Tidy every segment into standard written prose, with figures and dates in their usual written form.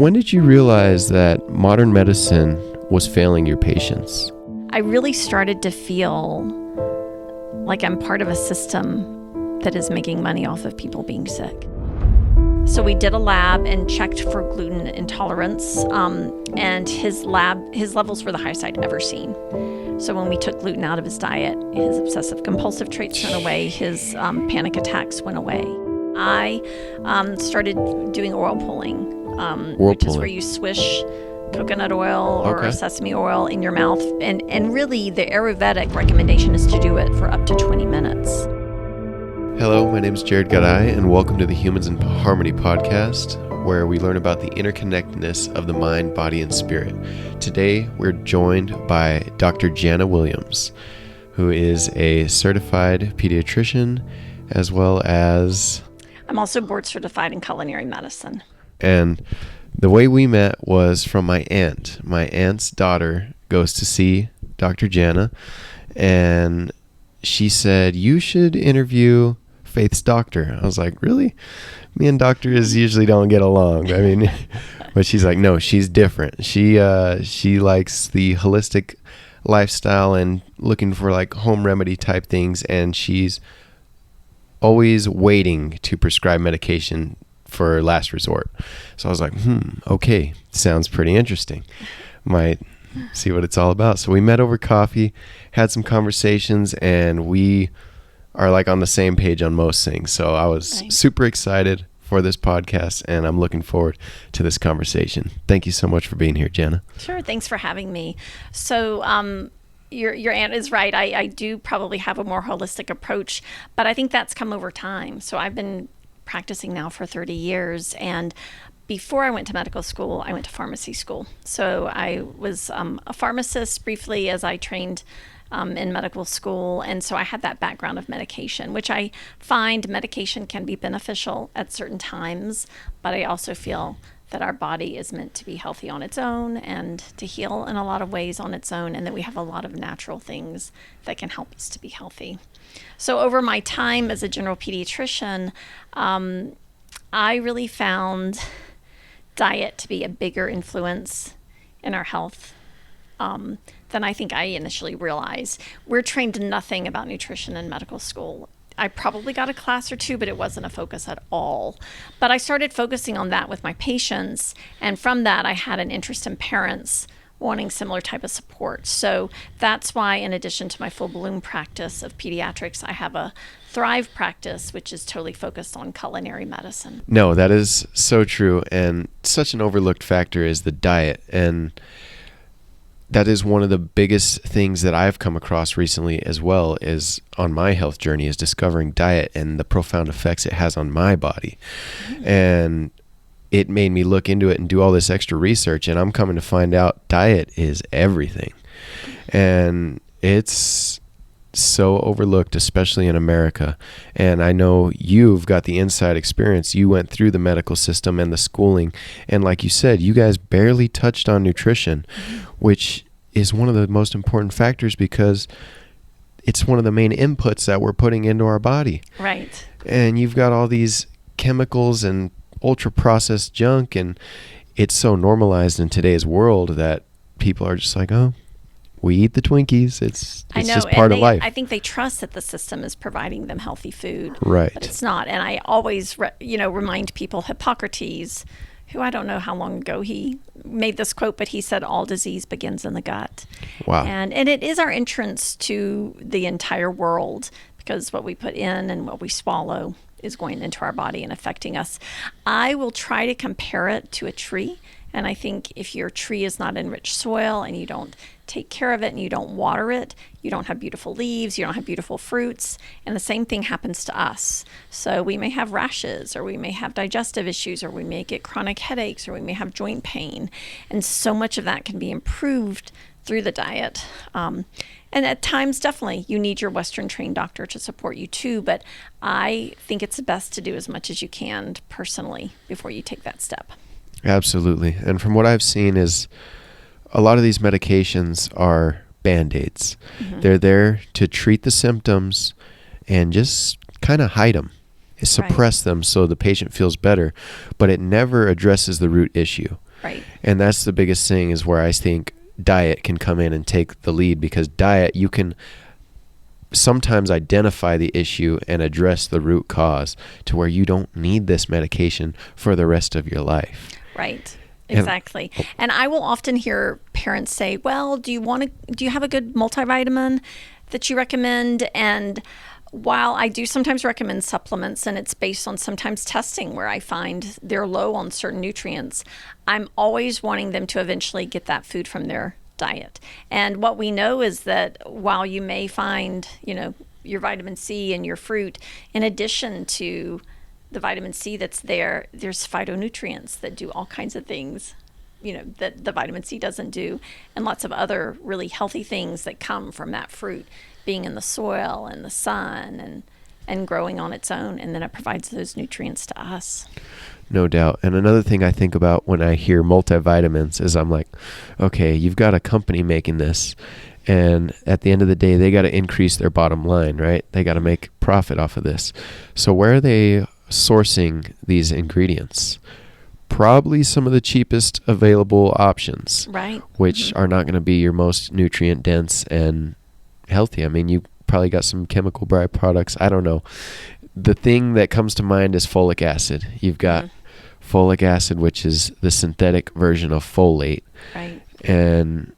When did you realize that modern medicine was failing your patients? I really started to feel like I'm part of a system that is making money off of people being sick. So we did a lab and checked for gluten intolerance, and his levels were the highest I'd ever seen. So when we took gluten out of his diet, his obsessive compulsive traits went away, his panic attacks went away. I started doing oil pulling, which is where you swish coconut oil or sesame oil in your mouth. And really, the Ayurvedic recommendation is to do it for up to 20 minutes. Hello, my name is Jared Garay, and welcome to the Humans in Harmony podcast, where we learn about the interconnectedness of the mind, body, and spirit. Today, we're joined by Dr. Jana Williamson, who is a certified pediatrician, as well as... I'm also board certified in culinary medicine. And the way we met was from my aunt. My aunt's daughter goes to see Dr. Jana, and she said, "You should interview Faith's doctor." I was like, "Really? Me and doctors usually don't get along." I mean, but she's like, "No, she's different. She likes the holistic lifestyle and looking for like home remedy type things, and she's always waiting to prescribe medication for last resort." So I was like, okay, sounds pretty interesting. Might see what it's all about. So we met over coffee, had some conversations, and we are like on the same page on most things. So I was super excited for this podcast, and I'm looking forward to this conversation. Thank you so much for being here, Jana. Sure. Thanks for having me. So, Your aunt is right. I do probably have a more holistic approach, but I think that's come over time. So I've been practicing now for 30 years, and before I went to medical school, I went to pharmacy school. So I was a pharmacist briefly as I trained in medical school, and so I had that background of medication, which I find medication can be beneficial at certain times, but I also feel that our body is meant to be healthy on its own and to heal in a lot of ways on its own, and that we have a lot of natural things that can help us to be healthy. So over my time as a general pediatrician, I really found diet to be a bigger influence in our health than I think I initially realized. We're trained nothing about nutrition in medical school. I probably got a class or two, but it wasn't a focus at all. But I started focusing on that with my patients, and from that I had an interest in parents wanting similar type of support. So that's why, in addition to my full bloom practice of pediatrics, I have a Thrive practice, which is totally focused on culinary medicine. No, that is so true, and such an overlooked factor is the diet, and that is one of the biggest things that I've come across recently as well is on my health journey is discovering diet and the profound effects it has on my body. And it made me look into it and do all this extra research, and I'm coming to find out diet is everything. And it's so overlooked, especially in America. And I know you've got the inside experience. You went through the medical system and the schooling, and like you said, you guys barely touched on nutrition, which is one of the most important factors because it's one of the main inputs that we're putting into our body. Right. And you've got all these chemicals and ultra processed junk, and it's so normalized in today's world that people are just like, oh, we eat the Twinkies. It's just part of life. I think they trust that the system is providing them healthy food. Right. But it's not. And I always, remind people, Hippocrates, who I don't know how long ago he made this quote, but he said, all disease begins in the gut. Wow. And it is our entrance to the entire world, because what we put in and what we swallow is going into our body and affecting us. I will try to compare it to a tree. And I think if your tree is not in rich soil and you don't take care of it and you don't water it, you don't have beautiful leaves, you don't have beautiful fruits. And the same thing happens to us. So we may have rashes, or we may have digestive issues, or we may get chronic headaches, or we may have joint pain. And so much of that can be improved through the diet. And at times, definitely, you need your Western trained doctor to support you too. But I think it's best to do as much as you can personally before you take that step. Absolutely. And from what I've seen is a lot of these medications are Band-Aids. Mm-hmm. They're there to treat the symptoms and just kind of hide them, suppress them so the patient feels better, but it never addresses the root issue. Right. And that's the biggest thing, is where I think diet can come in and take the lead, because diet, you can sometimes identify the issue and address the root cause to where you don't need this medication for the rest of your life. Right. Exactly. And I will often hear parents say, well, do you have a good multivitamin that you recommend? And while I do sometimes recommend supplements, and it's based on sometimes testing where I find they're low on certain nutrients, I'm always wanting them to eventually get that food from their diet. And what we know is that while you may find, your vitamin C in your fruit, in addition to the vitamin C that's there's phytonutrients that do all kinds of things, that the vitamin C doesn't do, and lots of other really healthy things that come from that fruit being in the soil and the sun and growing on its own. And then it provides those nutrients to us. No doubt. And another thing I think about when I hear multivitamins is I'm like, okay, you've got a company making this, and at the end of the day, they got to increase their bottom line, right? They got to make profit off of this. So where are they sourcing these ingredients? Probably some of the cheapest available options, right? Which are not going to be your most nutrient dense and healthy. I mean, you probably got some chemical byproducts. I don't know. The thing that comes to mind is folic acid. You've got folic acid, which is the synthetic version of folate. Right. And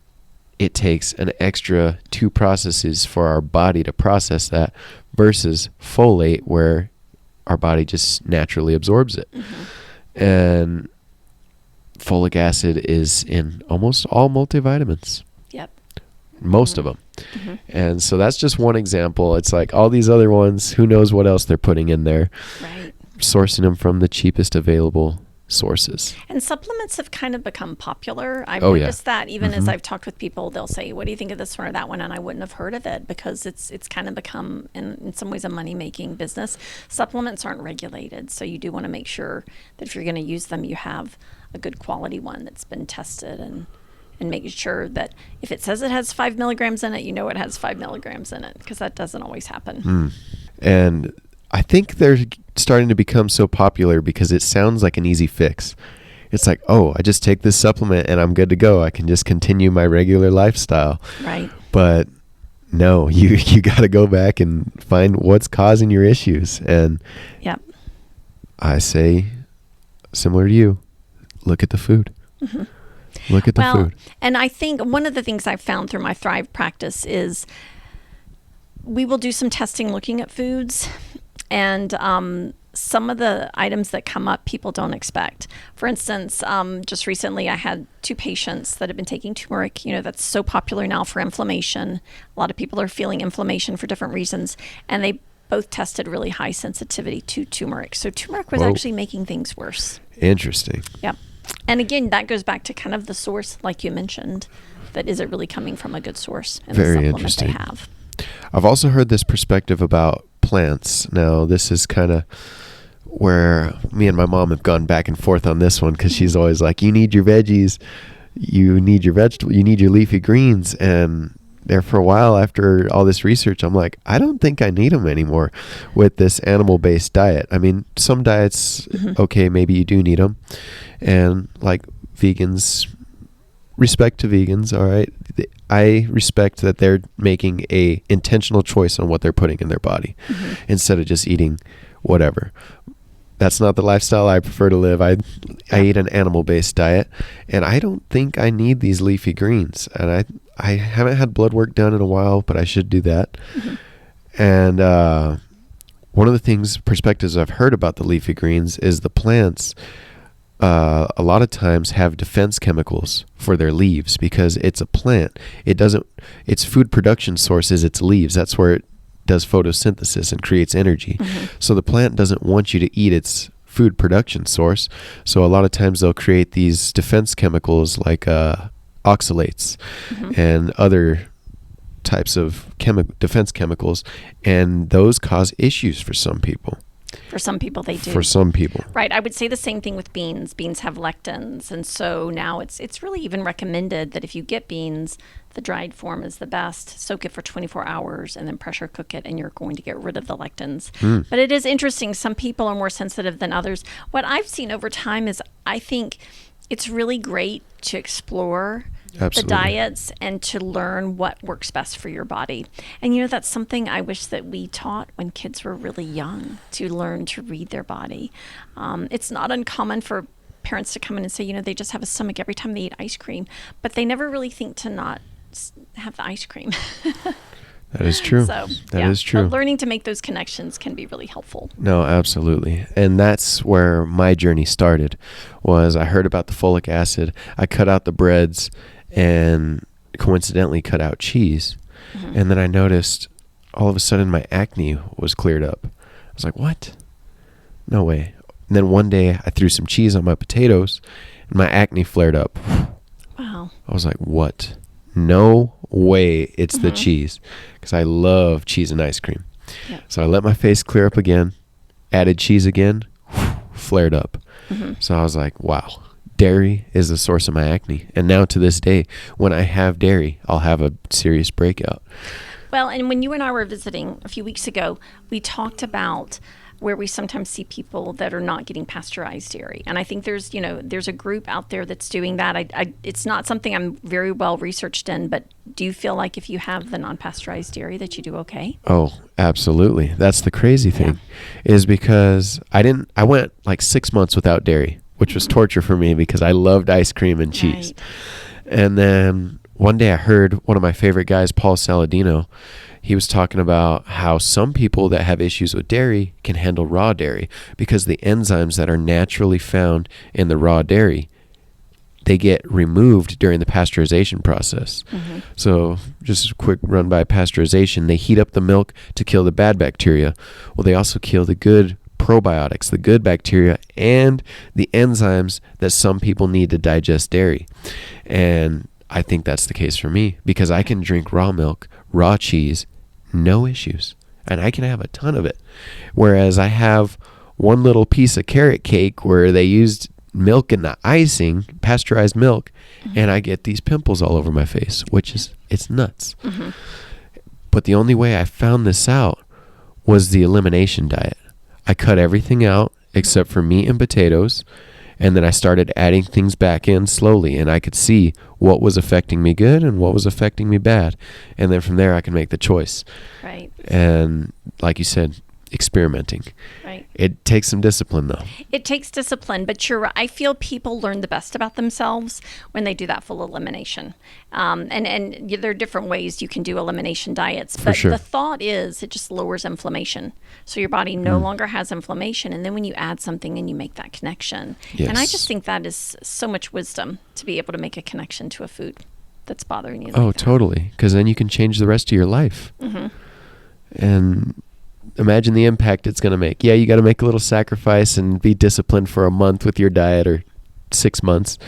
it takes an extra 2 processes for our body to process that, versus folate, where our body just naturally absorbs it. And folic acid is in almost all multivitamins. Yep. Most of them. And so that's just one example. It's like all these other ones, who knows what else they're putting in there. Right. Sourcing them from the cheapest available sources. And supplements have kind of become popular. I've noticed that even as I've talked with people, they'll say, what do you think of this one or that one? And I wouldn't have heard of it, because it's kind of become, in some ways, a money-making business. Supplements aren't regulated, so you do want to make sure that if you're going to use them, you have a good quality one that's been tested, and making sure that if it says it has 5 milligrams in it, it has 5 milligrams in it, because that doesn't always happen. And I think they're starting to become so popular because it sounds like an easy fix. It's like, oh, I just take this supplement and I'm good to go. I can just continue my regular lifestyle. Right. But no, you got to go back and find what's causing your issues. And I say, similar to you, look at the food. Look at the food. And I think one of the things I've found through my Thrive practice is we will do some testing looking at foods, and some of the items that come up people don't expect. For instance, just recently I had 2 patients that have been taking turmeric. That's so popular now for inflammation. A lot of people are feeling inflammation for different reasons, and they both tested really high sensitivity to turmeric. So turmeric was actually making things worse. Interesting. Yep. And again, that goes back to kind of the source, like you mentioned, that is it really coming from a good source and the supplement interesting. They have. I've also heard this perspective about plants. Now, this is kind of where me and my mom have gone back and forth on this one, because she's always like, you need your veggies, you need your vegetable, you need your leafy greens. And there for a while, after all this research, I'm like, I don't think I need them anymore with this animal-based diet. I mean, some diets, okay, maybe you do need them. And like vegans, respect to vegans, all right? I respect that they're making a intentional choice on what they're putting in their body instead of just eating whatever. That's not the lifestyle I prefer to live. I eat an animal-based diet, and I don't think I need these leafy greens. And I haven't had blood work done in a while, but I should do that. And one of the perspectives I've heard about the leafy greens is the plants a lot of times have defense chemicals for their leaves, because it's a plant. Its food production source is its leaves. That's where it does photosynthesis and creates energy. So the plant doesn't want you to eat its food production source. So a lot of times they'll create these defense chemicals like oxalates and other types of defense chemicals, and those cause issues for some people. For some people, they do. For some people. Right. I would say the same thing with beans. Beans have lectins. And so now it's really even recommended that if you get beans, the dried form is the best. Soak it for 24 hours and then pressure cook it, and you're going to get rid of the lectins. But it is interesting. Some people are more sensitive than others. What I've seen over time is, I think It's really great to explore Absolutely. the diets and to learn what works best for your body. And that's something I wish that we taught when kids were really young, to learn to read their body. It's not uncommon for parents to come in and say, they just have a stomach every time they eat ice cream, but they never really think to not have the ice cream. That is true. So, that is true. But learning to make those connections can be really helpful. No, absolutely. And that's where my journey started, was I heard about the folic acid. I cut out the breads and coincidentally cut out cheese. Mm-hmm. And then I noticed all of a sudden my acne was cleared up. I was like, what? No way. And then one day I threw some cheese on my potatoes and my acne flared up. Wow. I was like, what? No way it's the cheese, because I love cheese and ice cream. Yep. So I let my face clear up again, added cheese again, flared up. So I was like, wow, dairy is the source of my acne. And now to this day, when I have dairy, I'll have a serious breakout. Well, and when you and I were visiting a few weeks ago, we talked about where we sometimes see people that are not getting pasteurized dairy. And I think there's a group out there that's doing that. It's not something I'm very well researched in, but do you feel like if you have the non-pasteurized dairy that you do okay? Oh, absolutely. That's the crazy thing, is because I went like 6 months without dairy, which was torture for me because I loved ice cream and cheese. Right. And then one day I heard one of my favorite guys, Paul Saladino, he was talking about how some people that have issues with dairy can handle raw dairy because the enzymes that are naturally found in the raw dairy, they get removed during the pasteurization process. So just a quick run by pasteurization, they heat up the milk to kill the bad bacteria. Well, they also kill the good probiotics, the good bacteria, and the enzymes that some people need to digest dairy. And I think that's the case for me, because I can drink raw milk, raw cheese, no issues, and I can have a ton of it. Whereas I have one little piece of carrot cake where they used milk in the icing, pasteurized milk, and I get these pimples all over my face, which is, it's nuts. But the only way I found this out was the elimination diet. I cut everything out except for meat and potatoes, and then I started adding things back in slowly, and I could see what was affecting me good and what was affecting me bad. And then from there, I can make the choice. Right. And like you said, experimenting. Right. It takes some discipline, though. It takes discipline, but I feel people learn the best about themselves when they do that full elimination. And there are different ways you can do elimination diets, but the thought is it just lowers inflammation. So your body no longer has inflammation, and then when you add something and you make that connection. Yes. And I just think that is so much wisdom to be able to make a connection to a food that's bothering you. Oh, totally. Because then you can change the rest of your life. And imagine the impact it's going to make. Yeah, you got to make a little sacrifice and be disciplined for a month with your diet or 6 months,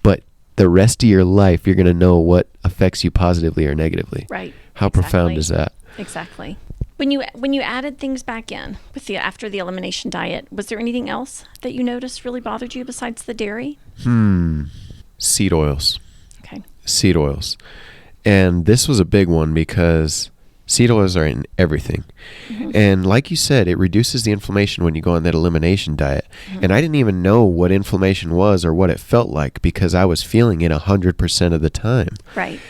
but the rest of your life, you're going to know what affects you positively or negatively. Right. How profound is that? Exactly. When you added things back in after the elimination diet, was there anything else that you noticed really bothered you besides the dairy? Seed oils. Okay. Seed oils. And this was a big one because seed oils are in everything. And like you said, it reduces the inflammation when you go on that elimination diet. And I didn't even know what inflammation was or what it felt like because I was feeling it 100% of the time. Right.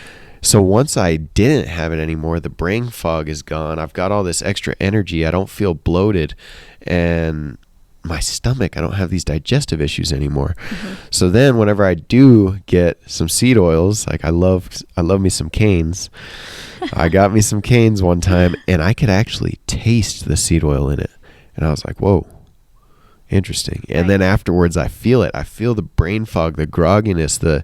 So once I didn't have it anymore, the brain fog is gone. I've got all this extra energy. I don't feel bloated. And my stomach, I don't have these digestive issues anymore. So then whenever I do get some seed oils, like I love me some canes. I got me some canes one time and I could actually taste the seed oil in it. And I was like, whoa, interesting. And then afterwards I feel it. I feel the brain fog, the grogginess, the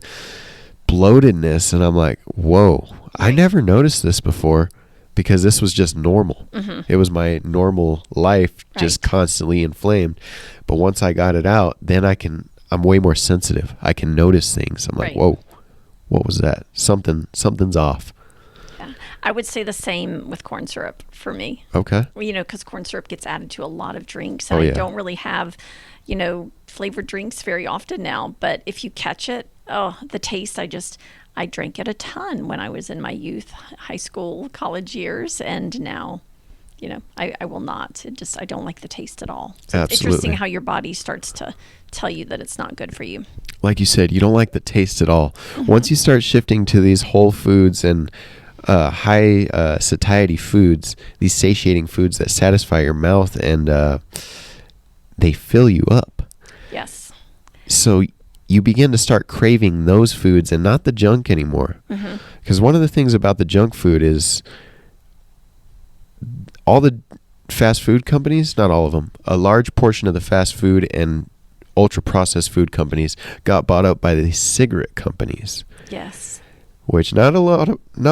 bloatedness. And I'm like, whoa, I never noticed this before because this was just normal. It was my normal life, just constantly inflamed. But once I got it out, then I'm way more sensitive. I can notice things. I'm like, whoa, what was that? Something's off. Yeah. I would say the same with corn syrup for me. Okay. Well, because corn syrup gets added to a lot of drinks. And I don't really have, flavored drinks very often now. But if you catch it, the taste, I drank it a ton when I was in my youth, high school, college years, and now I will not. I don't like the taste at all. So it's Absolutely. interesting how your body starts to tell you that it's not good for you. Like you said, you don't like the taste at all. Once you start shifting to these whole foods and high satiety foods, these satiating foods that satisfy your mouth and they fill you up. Yes. So you begin to start craving those foods and not the junk anymore. Because one of the things about the junk food is all the fast food companies, not all of them, a large portion of the fast food and ultra processed food companies got bought up by the cigarette companies. Yes. Which not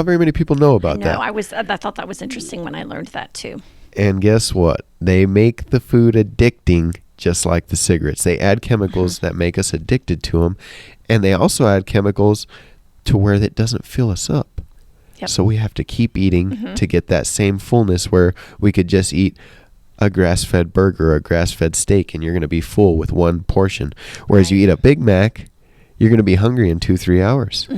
very many people know about that. I thought that was interesting when I learned that too. And guess what? They make the food addicting just like the cigarettes. They add chemicals that make us addicted to them. And they also add chemicals to where it doesn't fill us up. Yep. So we have to keep eating to get that same fullness where we could just eat a grass-fed burger or a grass-fed steak and you're going to be full with one portion. Whereas you eat a Big Mac, you're going to be hungry in 2-3 hours.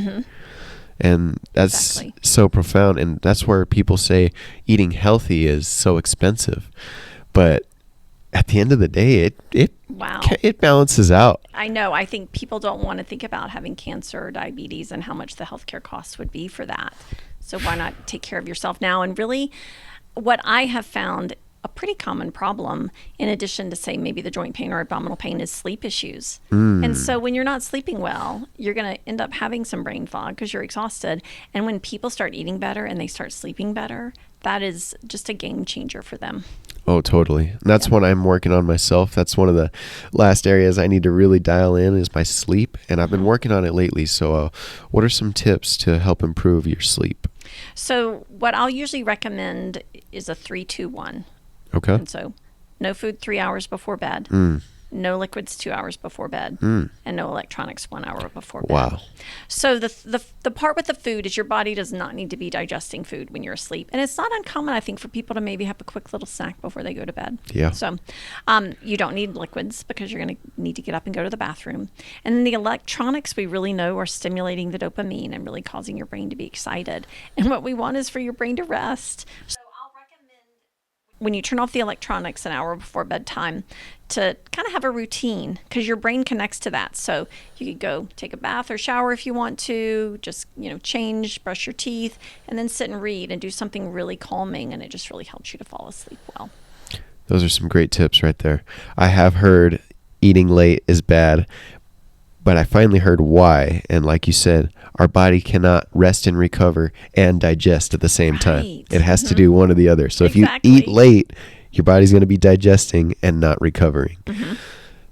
And that's so profound. And that's where people say eating healthy is so expensive. But at the end of the day, it balances out. I know. I think people don't want to think about having cancer or diabetes and how much the healthcare costs would be for that. So why not take care of yourself now? And really, what I have found a pretty common problem, in addition to say maybe the joint pain or abdominal pain, is sleep issues. And so when you're not sleeping well, you're going to end up having some brain fog because you're exhausted. And when people start eating better and they start sleeping better, that is just a game changer for them. Oh, totally. And that's what I'm working on myself. That's one of the last areas I need to really dial in is my sleep. And I've been working on it lately. So what are some tips to help improve your sleep? So what I'll usually recommend is a 3-2-1. Okay. And so no food 3 hours before bed, no liquids 2 hours before bed, and no electronics 1 hour before bed. Wow. So the part with the food is your body does not need to be digesting food when you're asleep. And it's not uncommon, I think, for people to maybe have a quick little snack before they go to bed. Yeah. So you don't need liquids because you're going to need to get up and go to the bathroom. And then the electronics we really know are stimulating the dopamine and really causing your brain to be excited. And what we want is for your brain to rest. So I'll recommend when you turn off the electronics an hour before bedtime to kind of have a routine because your brain connects to that. So you could go take a bath or shower if you want to, just, change, brush your teeth, and then sit and read and do something really calming. And it just really helps you to fall asleep well. Those are some great tips right there. I have heard eating late is bad, but I finally heard why. And like you said, our body cannot rest and recover and digest at the same time. It has to do one or the other. So if you eat late, your body's going to be digesting and not recovering.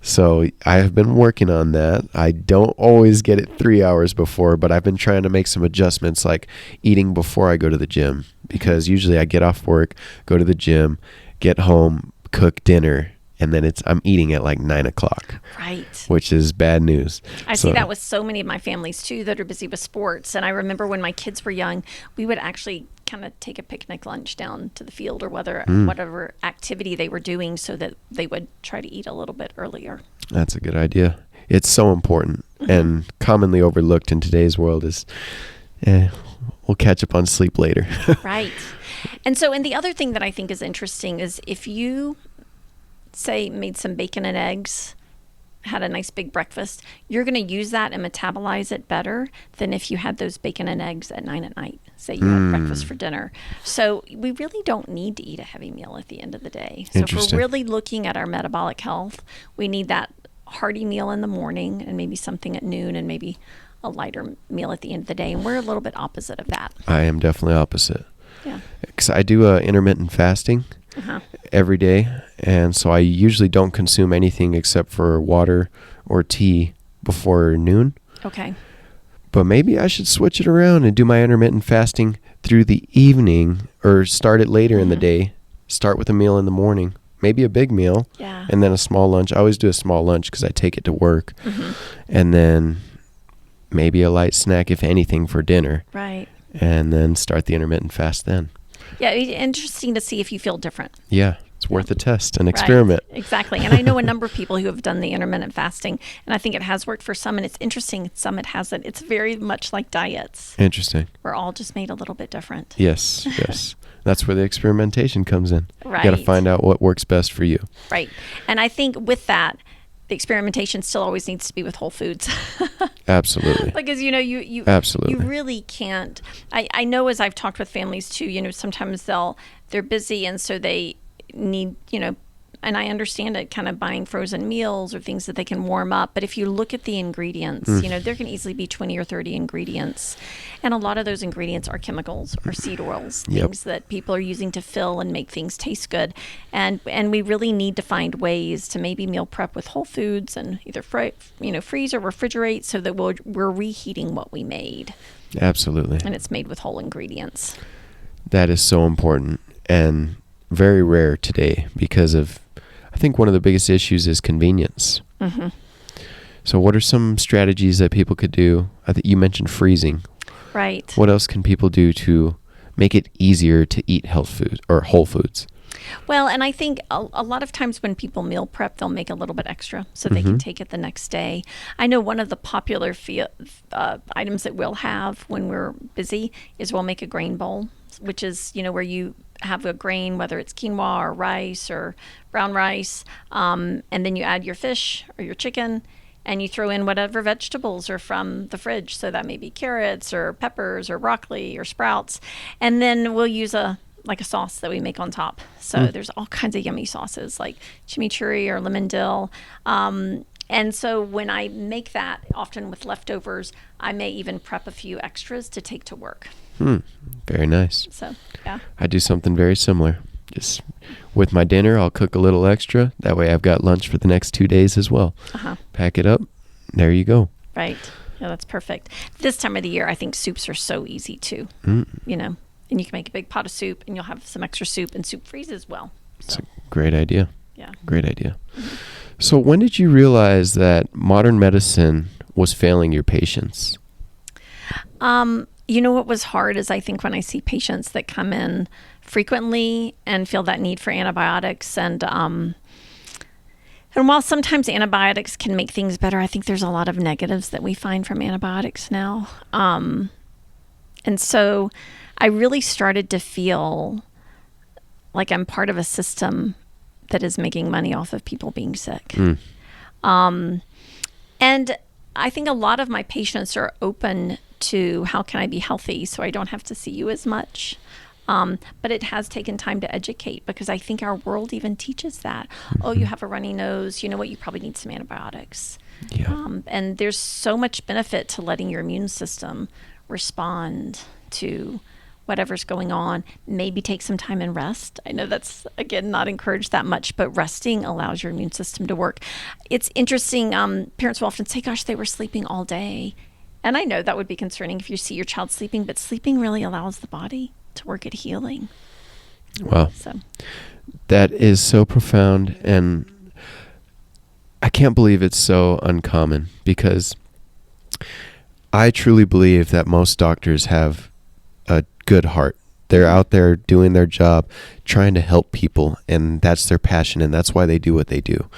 So I have been working on that. I don't always get it 3 hours before, but I've been trying to make some adjustments like eating before I go to the gym because usually I get off work, go to the gym, get home, cook dinner, and then I'm eating at like 9 o'clock. Right. Which is bad news. I see that with so many of my families too that are busy with sports. And I remember when my kids were young, we would actually kind of take a picnic lunch down to the field or whatever activity they were doing so that they would try to eat a little bit earlier. That's a good idea. It's so important and commonly overlooked in today's world is we'll catch up on sleep later. Right. And the other thing that I think is interesting is if you say made some bacon and eggs, had a nice big breakfast, you're going to use that and metabolize it better than if you had those bacon and eggs at 9 at night. Say you had breakfast for dinner. So we really don't need to eat a heavy meal at the end of the day. So if we're really looking at our metabolic health, we need that hearty meal in the morning and maybe something at noon and maybe a lighter meal at the end of the day. And we're a little bit opposite of that. I am definitely opposite. Yeah. Because I do intermittent fasting every day. And so I usually don't consume anything except for water or tea before noon. Okay. But maybe I should switch it around and do my intermittent fasting through the evening or start it later in the day. Start with a meal in the morning, maybe a big meal, and then a small lunch. I always do a small lunch because I take it to work. And then maybe a light snack, if anything, for dinner. Right. And then start the intermittent fast then. Yeah, it's interesting to see if you feel different. Yeah, it's worth a test, an experiment. Right, exactly. And I know a number of people who have done the intermittent fasting, and I think it has worked for some, and it's interesting, some it hasn't. It's very much like diets. Interesting. We're all just made a little bit different. Yes, yes. That's where the experimentation comes in. Right. You got to find out what works best for you. Right. And I think with that, the experimentation still always needs to be with whole foods. Absolutely. Because, you Absolutely. really can't. I know, as I've talked with families too, sometimes they're busy, and so they need, and I understand it, kind of buying frozen meals or things that they can warm up. But if you look at the ingredients, there can easily be 20 or 30 ingredients. And a lot of those ingredients are chemicals or seed oils, things that people are using to fill and make things taste good. And we really need to find ways to maybe meal prep with whole foods and either freeze or refrigerate, so that we're reheating what we made. Absolutely. And it's made with whole ingredients. That is so important and very rare today because of, I think one of the biggest issues is convenience. Mm-hmm. So what are some strategies that people could do? I think you mentioned freezing. Right. What else can people do to make it easier to eat health food or whole foods? Well, and I think a lot of times when people meal prep, they'll make a little bit extra so they can take it the next day. I know one of the popular items that we'll have when we're busy is we'll make a grain bowl, which is, where you have a grain, whether it's quinoa or rice or brown rice, and then you add your fish or your chicken, and you throw in whatever vegetables are from the fridge. So that may be carrots or peppers or broccoli or sprouts. And then we'll use a sauce that we make on top. So there's all kinds of yummy sauces like chimichurri or lemon dill. And so when I make that, often with leftovers, I may even prep a few extras to take to work. Very nice. So, yeah. I do something very similar. Just with my dinner, I'll cook a little extra. That way I've got lunch for the next 2 days as well. Pack it up. There you go. Right. Yeah, that's perfect. This time of the year, I think soups are so easy too. And you can make a big pot of soup, and you'll have some extra soup, and soup freezes well. It's a great idea. Yeah. Great idea. So when did you realize that modern medicine was failing your patients? What was hard is, I think, when I see patients that come in frequently and feel that need for antibiotics, and while sometimes antibiotics can make things better, I think there's a lot of negatives that we find from antibiotics now. And so I really started to feel like I'm part of a system that is making money off of people being sick. And I think a lot of my patients are open to, how can I be healthy so I don't have to see you as much? But it has taken time to educate, because I think our world even teaches that. Oh, you have a runny nose. You know what? You probably need some antibiotics. Yeah. And there's so much benefit to letting your immune system respond to whatever's going on. Maybe take some time and rest. I know that's, again, not encouraged that much, but resting allows your immune system to work. It's interesting. Parents will often say, gosh, they were sleeping all day. And I know that would be concerning if you see your child sleeping, but sleeping really allows the body to work at healing. Wow. So that is so profound, and I can't believe it's so uncommon, because I truly believe that most doctors have a good heart. They're out there doing their job, trying to help people, and that's their passion, and that's why they do what they do.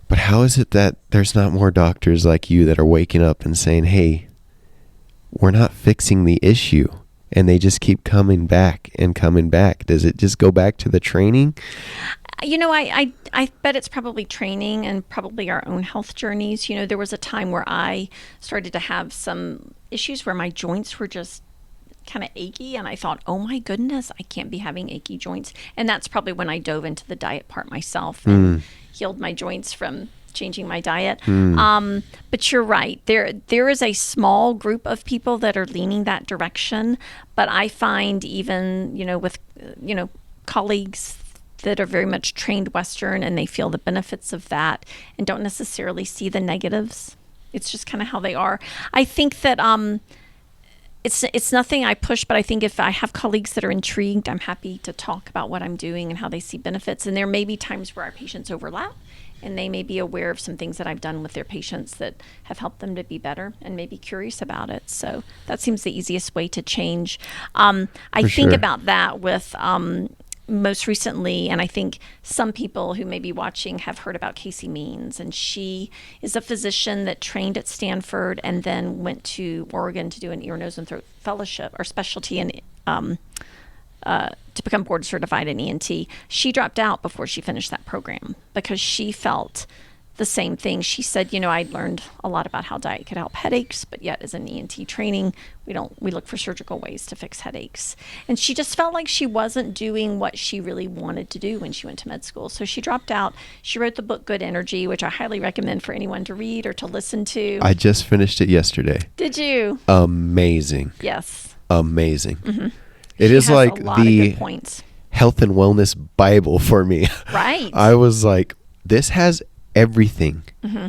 But how is it that there's not more doctors like you that are waking up and saying, hey, we're not fixing the issue, and they just keep coming back and coming back? Does it just go back to the training? I bet it's probably training and probably our own health journeys. There was a time where I started to have some issues where my joints were just kind of achy, and I thought, oh my goodness, I can't be having achy joints. And that's probably when I dove into the diet part myself and healed my joints from changing my diet. But you're right. There is a small group of people that are leaning that direction. But I find even, with, colleagues that are very much trained Western, and they feel the benefits of that and don't necessarily see the negatives. It's just kind of how they are. I think that it's nothing I push, but I think if I have colleagues that are intrigued, I'm happy to talk about what I'm doing and how they see benefits. And there may be times where our patients overlap, and they may be aware of some things that I've done with their patients that have helped them to be better and may be curious about it. So that seems the easiest way to change. I think about that with most recently, and I think some people who may be watching have heard about Casey Means, and she is a physician that trained at Stanford and then went to Oregon to do an ear, nose, and throat fellowship or specialty in to become board certified in ENT. She dropped out before she finished that program because she felt the same thing. She said, I'd learned a lot about how diet could help headaches, but yet as an ENT training, we look for surgical ways to fix headaches. And she just felt like she wasn't doing what she really wanted to do when she went to med school. So she dropped out. She wrote the book Good Energy, which I highly recommend for anyone to read or to listen to. I just finished it yesterday. Did you? Amazing. Yes. Amazing. Mm-hmm. It is like the health and wellness Bible for me. Right. I was like, this has everything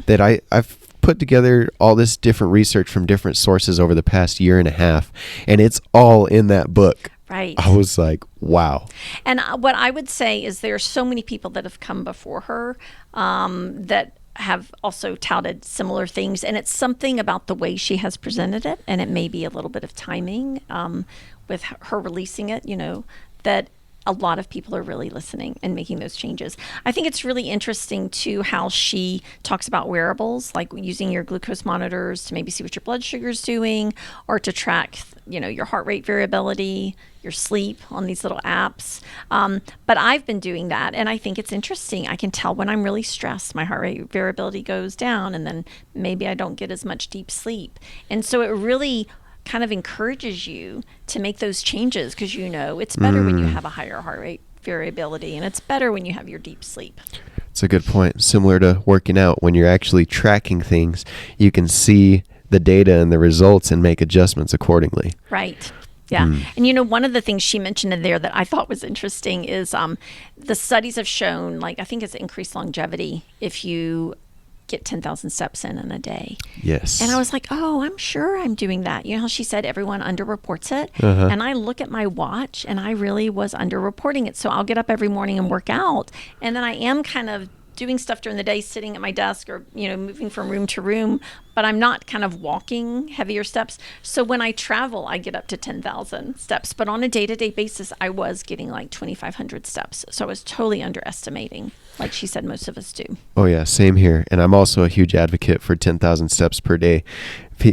that I've put together, all this different research from different sources over the past year and a half, and it's all in that book. Right. I was like, wow. And what I would say is there are so many people that have come before her that have also touted similar things, and it's something about the way she has presented it, and it may be a little bit of timing with her releasing it, that a lot of people are really listening and making those changes. I think it's really interesting too how she talks about wearables, like using your glucose monitors to maybe see what your blood sugar is doing, or to track, your heart rate variability, your sleep on these little apps. But I've been doing that, and I think it's interesting. I can tell when I'm really stressed, my heart rate variability goes down, and then maybe I don't get as much deep sleep. And so it really kind of encourages you to make those changes because it's better when you have a higher heart rate variability, and it's better when you have your deep sleep. It's a good point. Similar to working out, when you're actually tracking things, you can see the data and the results and make adjustments accordingly. Right. Yeah. And one of the things she mentioned in there that I thought was interesting is the studies have shown, I think it's increased longevity if you get 10,000 steps in a day. Yes. And I was like, oh, I'm sure I'm doing that. You know how she said everyone underreports it? And I look at my watch and I really was underreporting it. So I'll get up every morning and work out. And then I am kind of doing stuff during the day, sitting at my desk or, moving from room to room, but I'm not kind of walking heavier steps. So when I travel, I get up to 10,000 steps. But on a day-to-day basis, I was getting 2,500 steps. So I was totally underestimating, like she said most of us do. Oh, yeah, same here. And I'm also a huge advocate for 10,000 steps per day.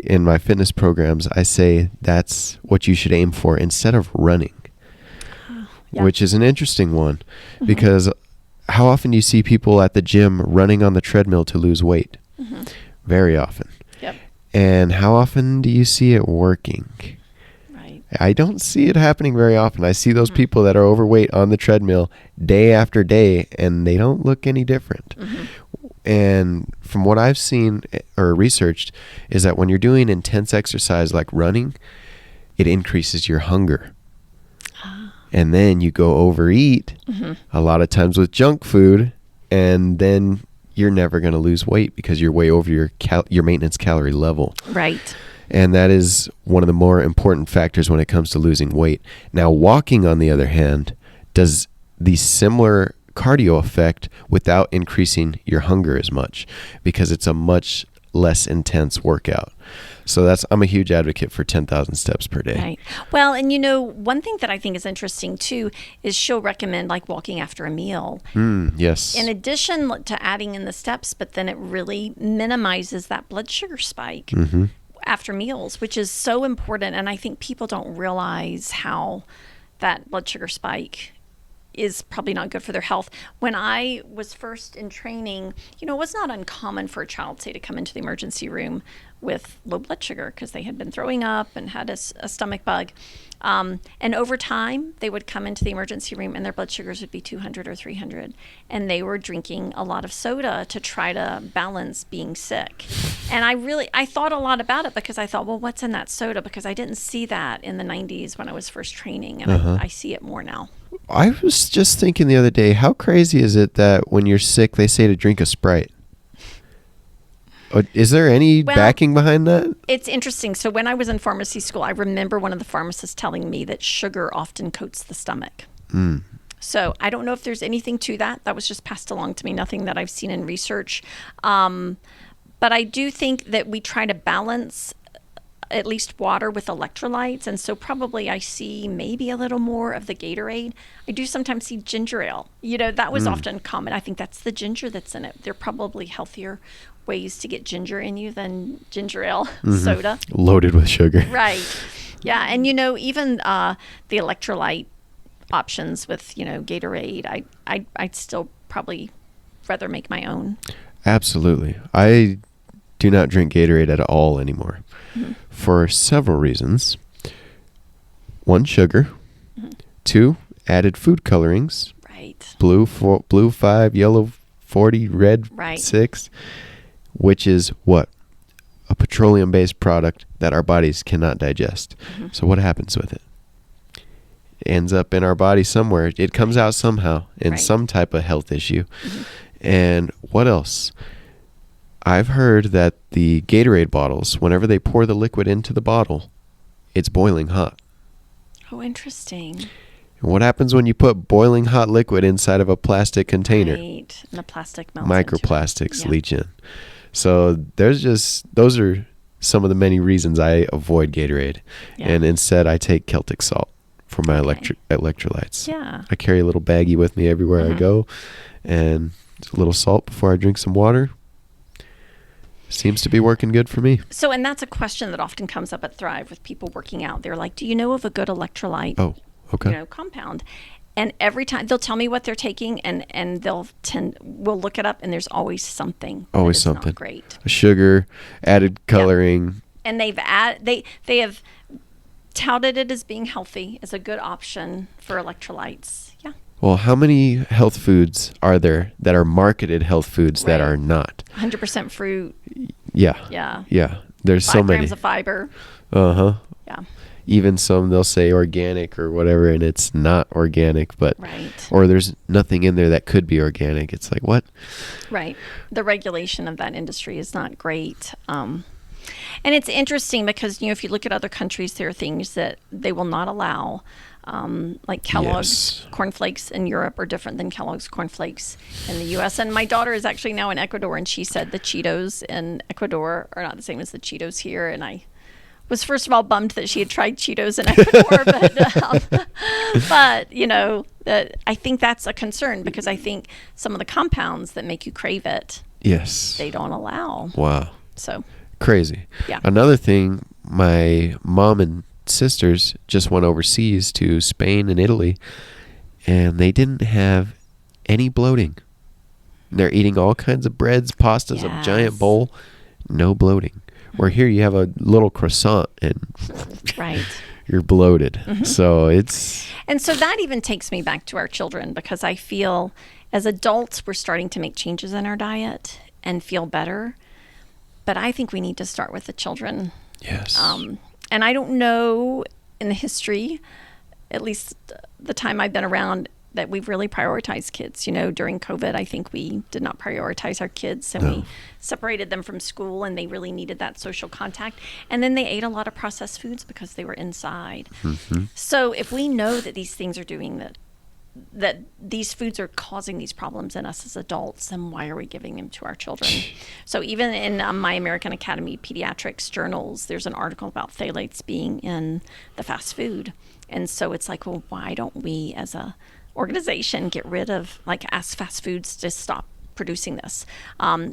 In my fitness programs, I say that's what you should aim for instead of running, which is an interesting one because how often do you see people at the gym running on the treadmill to lose weight? Very often. Yep. And how often do you see it working? Right. I don't see it happening very often. I see those people that are overweight on the treadmill day after day, and they don't look any different. And from what I've seen or researched is that when you're doing intense exercise like running, it increases your hunger. And then you go overeat a lot of times with junk food, and then you're never going to lose weight because you're way over your maintenance calorie level. Right. And that is one of the more important factors when it comes to losing weight. Now, walking, on the other hand, does the similar cardio effect without increasing your hunger as much because it's a much less intense workout. So I'm a huge advocate for 10,000 steps per day. Right. Well, and one thing that I think is interesting too is she'll recommend walking after a meal. Yes. In addition to adding in the steps, but then it really minimizes that blood sugar spike after meals, which is so important. And I think people don't realize how that blood sugar spike is probably not good for their health. When I was first in training, it was not uncommon for a child, say, to come into the emergency room with low blood sugar because they had been throwing up and had a stomach bug. And over time, they would come into the emergency room and their blood sugars would be 200 or 300. And they were drinking a lot of soda to try to balance being sick. And I thought a lot about it because I thought, well, what's in that soda? Because I didn't see that in the 90s when I was first training. And I see it more now. I was just thinking the other day, how crazy is it that when you're sick, they say to drink a Sprite? Is there any backing behind that? It's interesting. So when I was in pharmacy school, I remember one of the pharmacists telling me that sugar often coats the stomach. So I don't know if there's anything to that. That was just passed along to me, nothing that I've seen in research. But I do think that we try to balance at least water with electrolytes. And so probably I see maybe a little more of the Gatorade. I do sometimes see ginger ale. That was often common. I think that's the ginger that's in it. They're probably healthier ways to get ginger in you than ginger ale soda. Loaded with sugar. Right. Yeah. And even the electrolyte, options with, Gatorade. I'd still probably rather make my own. Absolutely. I do not drink Gatorade at all anymore for several reasons. 1, sugar. 2, added food colorings. Right. Blue 5, yellow 40, red 6, which is what? A petroleum-based product that our bodies cannot digest. So what happens with it? It ends up in our body somewhere. It comes out somehow in some type of health issue. And what else? I've heard that the Gatorade bottles, whenever they pour the liquid into the bottle, it's boiling hot. Oh, interesting. And what happens when you put boiling hot liquid inside of a plastic container? Right. And the plastic melts. Microplastics leach in. So those are some of the many reasons I avoid Gatorade. Yeah. And instead I take Celtic salt for my electrolytes. Yeah. I carry a little baggie with me everywhere I go, and a little salt before I drink some water. Seems to be working good for me. So, and that's a question that often comes up at Thrive with people working out. They're like, do you know of a good electrolyte compound? And every time they'll tell me what they're taking, and we'll look it up, and there's always something. Always something. Not great. A sugar, added coloring. And they have touted it as being healthy, as a good option for electrolytes. Yeah. Well, how many health foods are there that are marketed health foods that are not? 100% fruit. Yeah. Yeah. Yeah. There's so many. 5 grams of fiber. Uh-huh. Yeah. Even some they'll say organic or whatever, and it's not organic, but or there's nothing in there that could be organic. It's like, what? Right. The regulation of that industry is not great. And it's interesting because, if you look at other countries, there are things that they will not allow. Like Kellogg's cornflakes in Europe are different than Kellogg's cornflakes in the U.S. And my daughter is actually now in Ecuador, and she said the Cheetos in Ecuador are not the same as the Cheetos here. And I was first of all bummed that she had tried Cheetos in Ecuador, but I think that's a concern because I think some of the compounds that make you crave it, they don't allow. Wow. So crazy. Yeah. Another thing, my mom and sisters just went overseas to Spain and Italy, and they didn't have any bloating. They're eating all kinds of breads, pastas, a giant bowl, no bloating. Where here you have a little croissant and you're bloated. So and so that even takes me back to our children, because I feel as adults we're starting to make changes in our diet and feel better, but I think we need to start with the children. Yes. And I don't know in the history, at least the time I've been around, that we've really prioritized kids. During COVID, I think we did not prioritize our kids, and we separated them from school, and they really needed that social contact. And then they ate a lot of processed foods because they were inside. So if we know that these things are doing that these foods are causing these problems in us as adults, then why are we giving them to our children? So even in my American Academy Pediatrics journals, there's an article about phthalates being in the fast food. And so it's like, well, why don't we as a organization get rid of, ask fast foods to stop producing this?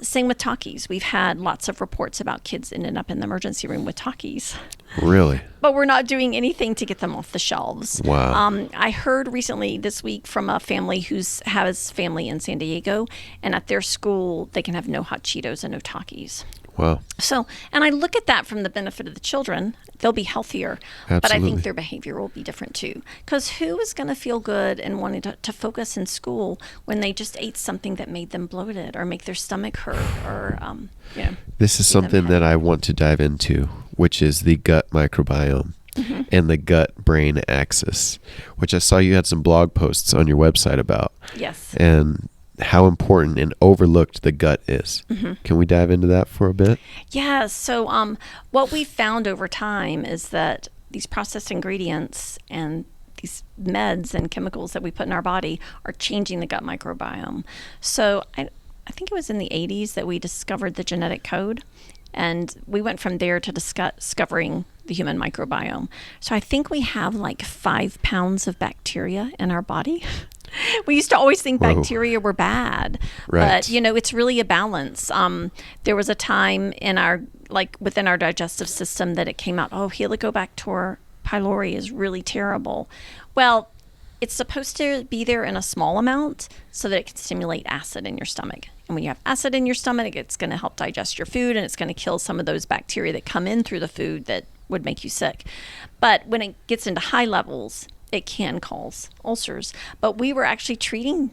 Same with Takis. We've had lots of reports about kids ending up in the emergency room with Takis. Really? But we're not doing anything to get them off the shelves. Wow. I heard recently this week from a family has family in San Diego, and at their school they can have no hot Cheetos and no Takis. Wow. So, and I look at that from the benefit of the children. They'll be healthier, but I think their behavior will be different too. Because who is going to feel good and wanting to focus in school when they just ate something that made them bloated or make their stomach hurt or, This is something that I want to dive into, which is the gut microbiome and the gut-brain axis, which I saw you had some blog posts on your website about. Yes. And how important and overlooked the gut is. Can we dive into that for a bit? Yeah. So what we found over time is that these processed ingredients and these meds and chemicals that we put in our body are changing the gut microbiome. So I think it was in the 80s that we discovered the genetic code, and we went from there to discovering the human microbiome. So I think we have 5 pounds of bacteria in our body. We used to always think bacteria were bad, but it's really a balance. There was a time in within our digestive system that it came out, Helicobacter pylori is really terrible. Well, It's supposed to be there in a small amount so that it can stimulate acid in your stomach. And when you have acid in your stomach, it's going to help digest your food, and it's going to kill some of those bacteria that come in through the food that would make you sick. But when it gets into high levels, it can cause ulcers. But we were actually treating,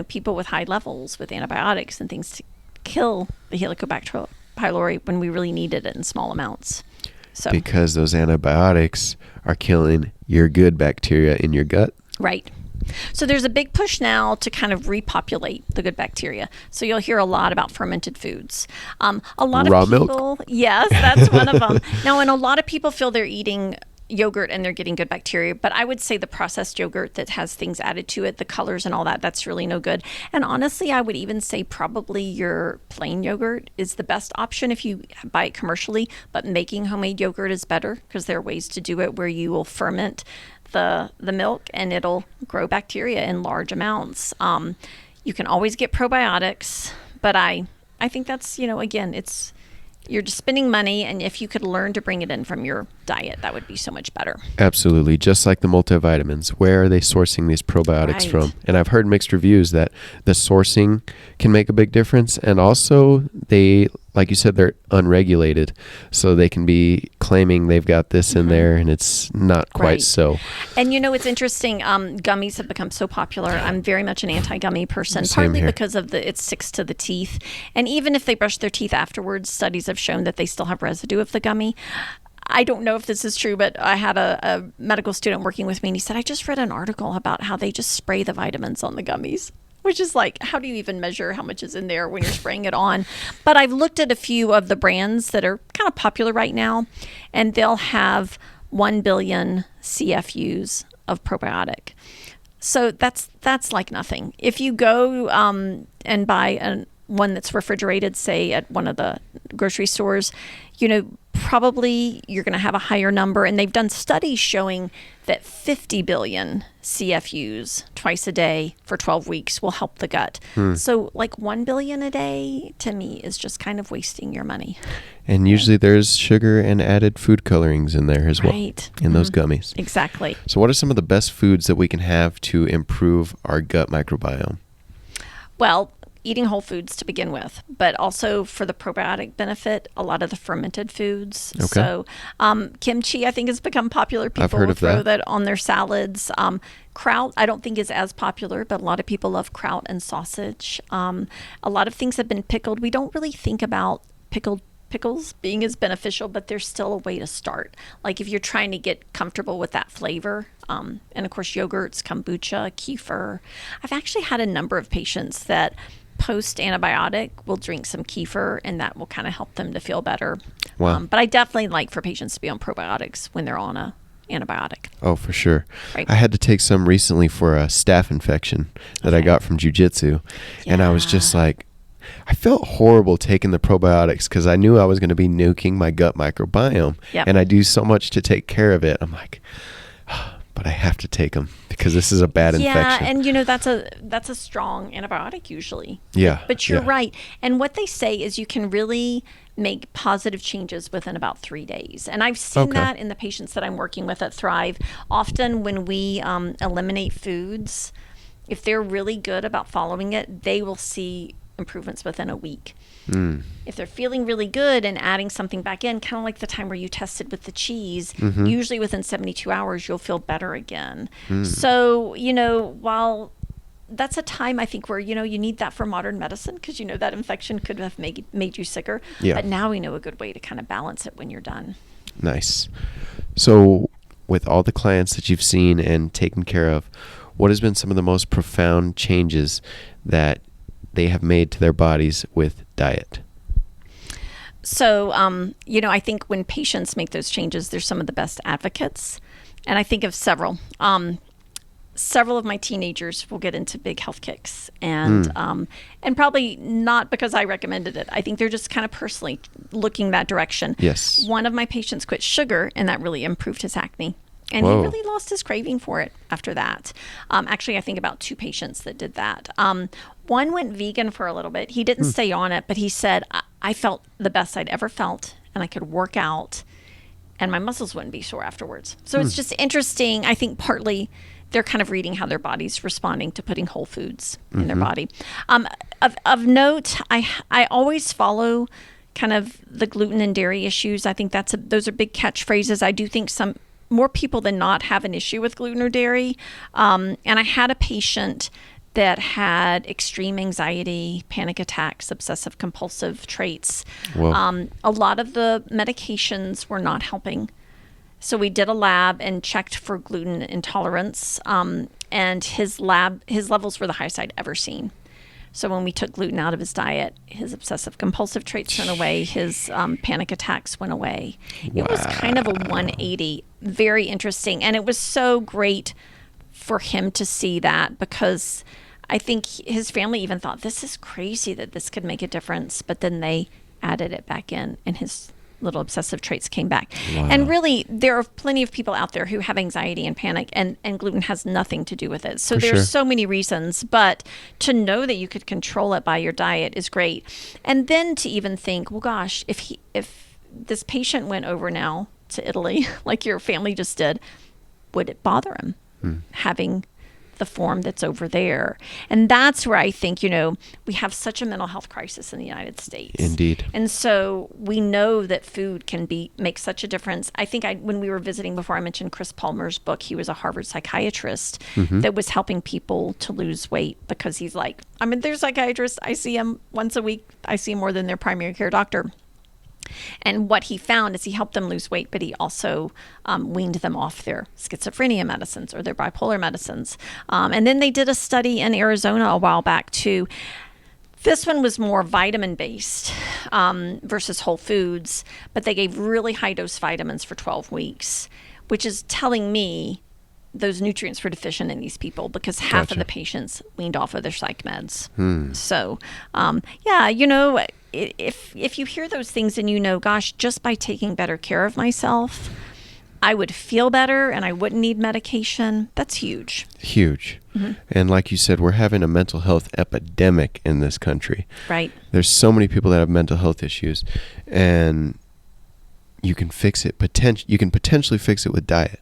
people with high levels with antibiotics and things to kill the Helicobacter pylori when we really needed it in small amounts. So because those antibiotics are killing your good bacteria in your gut. Right. So there's a big push now to kind of repopulate the good bacteria. So you'll hear a lot about fermented foods. A lot Raw of people, milk? Yes, that's one of them. Now, and a lot of people feel they're eating yogurt and they're getting good bacteria, but I would say the processed yogurt that has things added to it, the colors and all that, that's really no good. And honestly, I would even say probably your plain yogurt is the best option if you buy it commercially, but making homemade yogurt is better because there are ways to do it where you will ferment the milk and it'll grow bacteria in large amounts. You can always get probiotics, but I think that's, again, you're just spending money, and if you could learn to bring it in from your diet, that would be so much better. Absolutely. Just like the multivitamins. Where are they sourcing these probiotics from? And I've heard mixed reviews that the sourcing can make a big difference. And also they, like you said, they're unregulated. So they can be claiming they've got this in there and it's not quite so. And it's interesting. Gummies have become so popular. I'm very much an anti-gummy person, Same partly here. because of it sticks to the teeth. And even if they brush their teeth afterwards, studies have shown that they still have residue of the gummy. I don't know if this is true, but I had a medical student working with me, and he said, I just read an article about how they just spray the vitamins on the gummies, which is like, how do you even measure how much is in there when you're spraying it on? But I've looked at a few of the brands that are kind of popular right now, and they'll have 1 billion CFUs of probiotic. So that's like nothing. If you go and buy one that's refrigerated, say at one of the grocery stores, probably you're going to have a higher number. And they've done studies showing that 50 billion CFUs twice a day for 12 weeks will help the gut. So like 1 billion a day to me is just kind of wasting your money. And usually there's sugar and added food colorings in there as well. In those gummies. Exactly. So what are some of the best foods that we can have to improve our gut microbiome? Well, eating whole foods to begin with, but also for the probiotic benefit, a lot of the fermented foods. Okay. So kimchi, I think, has become popular. People I've heard will of throw that. that on their salads. Kraut, I don't think is as popular, but a lot of people love kraut and sausage. A lot of things have been pickled. We don't really think about pickles being as beneficial, but there's still a way to start. Like if you're trying to get comfortable with that flavor, and of course yogurts, kombucha, kefir. I've actually had a number of patients that post-antibiotic will drink some kefir, and that will kind of help them to feel better. Wow. But I definitely like for patients to be on probiotics when they're on a antibiotic. Oh, for sure. Right. I had to take some recently for a staph infection that I got from jiu-jitsu. And I was just like, I felt horrible taking the probiotics because I knew I was going to be nuking my gut microbiome. Yep. And I do so much to take care of it. I'm like, but I have to take them because this is a bad infection. And that's a strong antibiotic usually. Yeah. But you're right. And what they say is you can really make positive changes within about 3 days. And I've seen that in the patients that I'm working with at Thrive. Often when we eliminate foods, if they're really good about following it, they will see improvements within a week. If they're feeling really good and adding something back in, kind of like the time where you tested with the cheese, usually within 72 hours, you'll feel better again. So, while that's a time I think where, you need that for modern medicine because, that infection could have made you sicker. Yeah. But now we know a good way to kind of balance it when you're done. Nice. So with all the clients that you've seen and taken care of, what has been some of the most profound changes that they have made to their bodies with diet? So, I think when patients make those changes, they're some of the best advocates. And I think of several. Several of my teenagers will get into big health kicks. And probably not because I recommended it. I think they're just kind of personally looking that direction. Yes. One of my patients quit sugar, and that really improved his acne. And Whoa. he really lost his craving for it after that. Actually, I think about 2 patients that did that. One went vegan for a little bit. He didn't stay on it, but he said, I felt the best I'd ever felt, and I could work out, and my muscles wouldn't be sore afterwards. So it's just interesting, I think, partly they're kind of reading how their body's responding to putting whole foods in their body. Of note, I always follow kind of the gluten and dairy issues. I think those are big catchphrases. I do think some more people than not have an issue with gluten or dairy. And I had a patient that had extreme anxiety, panic attacks, obsessive compulsive traits. A lot of the medications were not helping. So we did a lab and checked for gluten intolerance, and his levels were the highest I'd ever seen. So when we took gluten out of his diet, his obsessive compulsive traits went away, his panic attacks went away. It was kind of a 180, very interesting. And it was so great for him to see that, because I think his family even thought, this is crazy that this could make a difference. But then they added it back in, and his little obsessive traits came back. And really, there are plenty of people out there who have anxiety and panic, and gluten has nothing to do with it. So there's so many reasons, but to know that you could control it by your diet is great. And then to even think, well, gosh, if this patient went over now to Italy, like your family just did, would it bother him having the form that's over there? And that's where I think, we have such a mental health crisis in the United States. Indeed. And so we know that food can make such a difference. I think when we were visiting before, I mentioned Chris Palmer's book. He was a Harvard psychiatrist that was helping people to lose weight, because he's like, they're psychiatrists. I see him once a week. I see him more than their primary care doctor. And what he found is he helped them lose weight, but he also weaned them off their schizophrenia medicines or their bipolar medicines. And then they did a study in Arizona a while back too. This one was more vitamin-based versus whole foods, but they gave really high-dose vitamins for 12 weeks, which is telling me those nutrients were deficient in these people, because half of the patients weaned off of their psych meds. So, if you hear those things and gosh, just by taking better care of myself, I would feel better and I wouldn't need medication. That's huge. Huge. And like you said, we're having a mental health epidemic in this country. Right. There's so many people that have mental health issues, and you can fix it. You can potentially fix it with diet,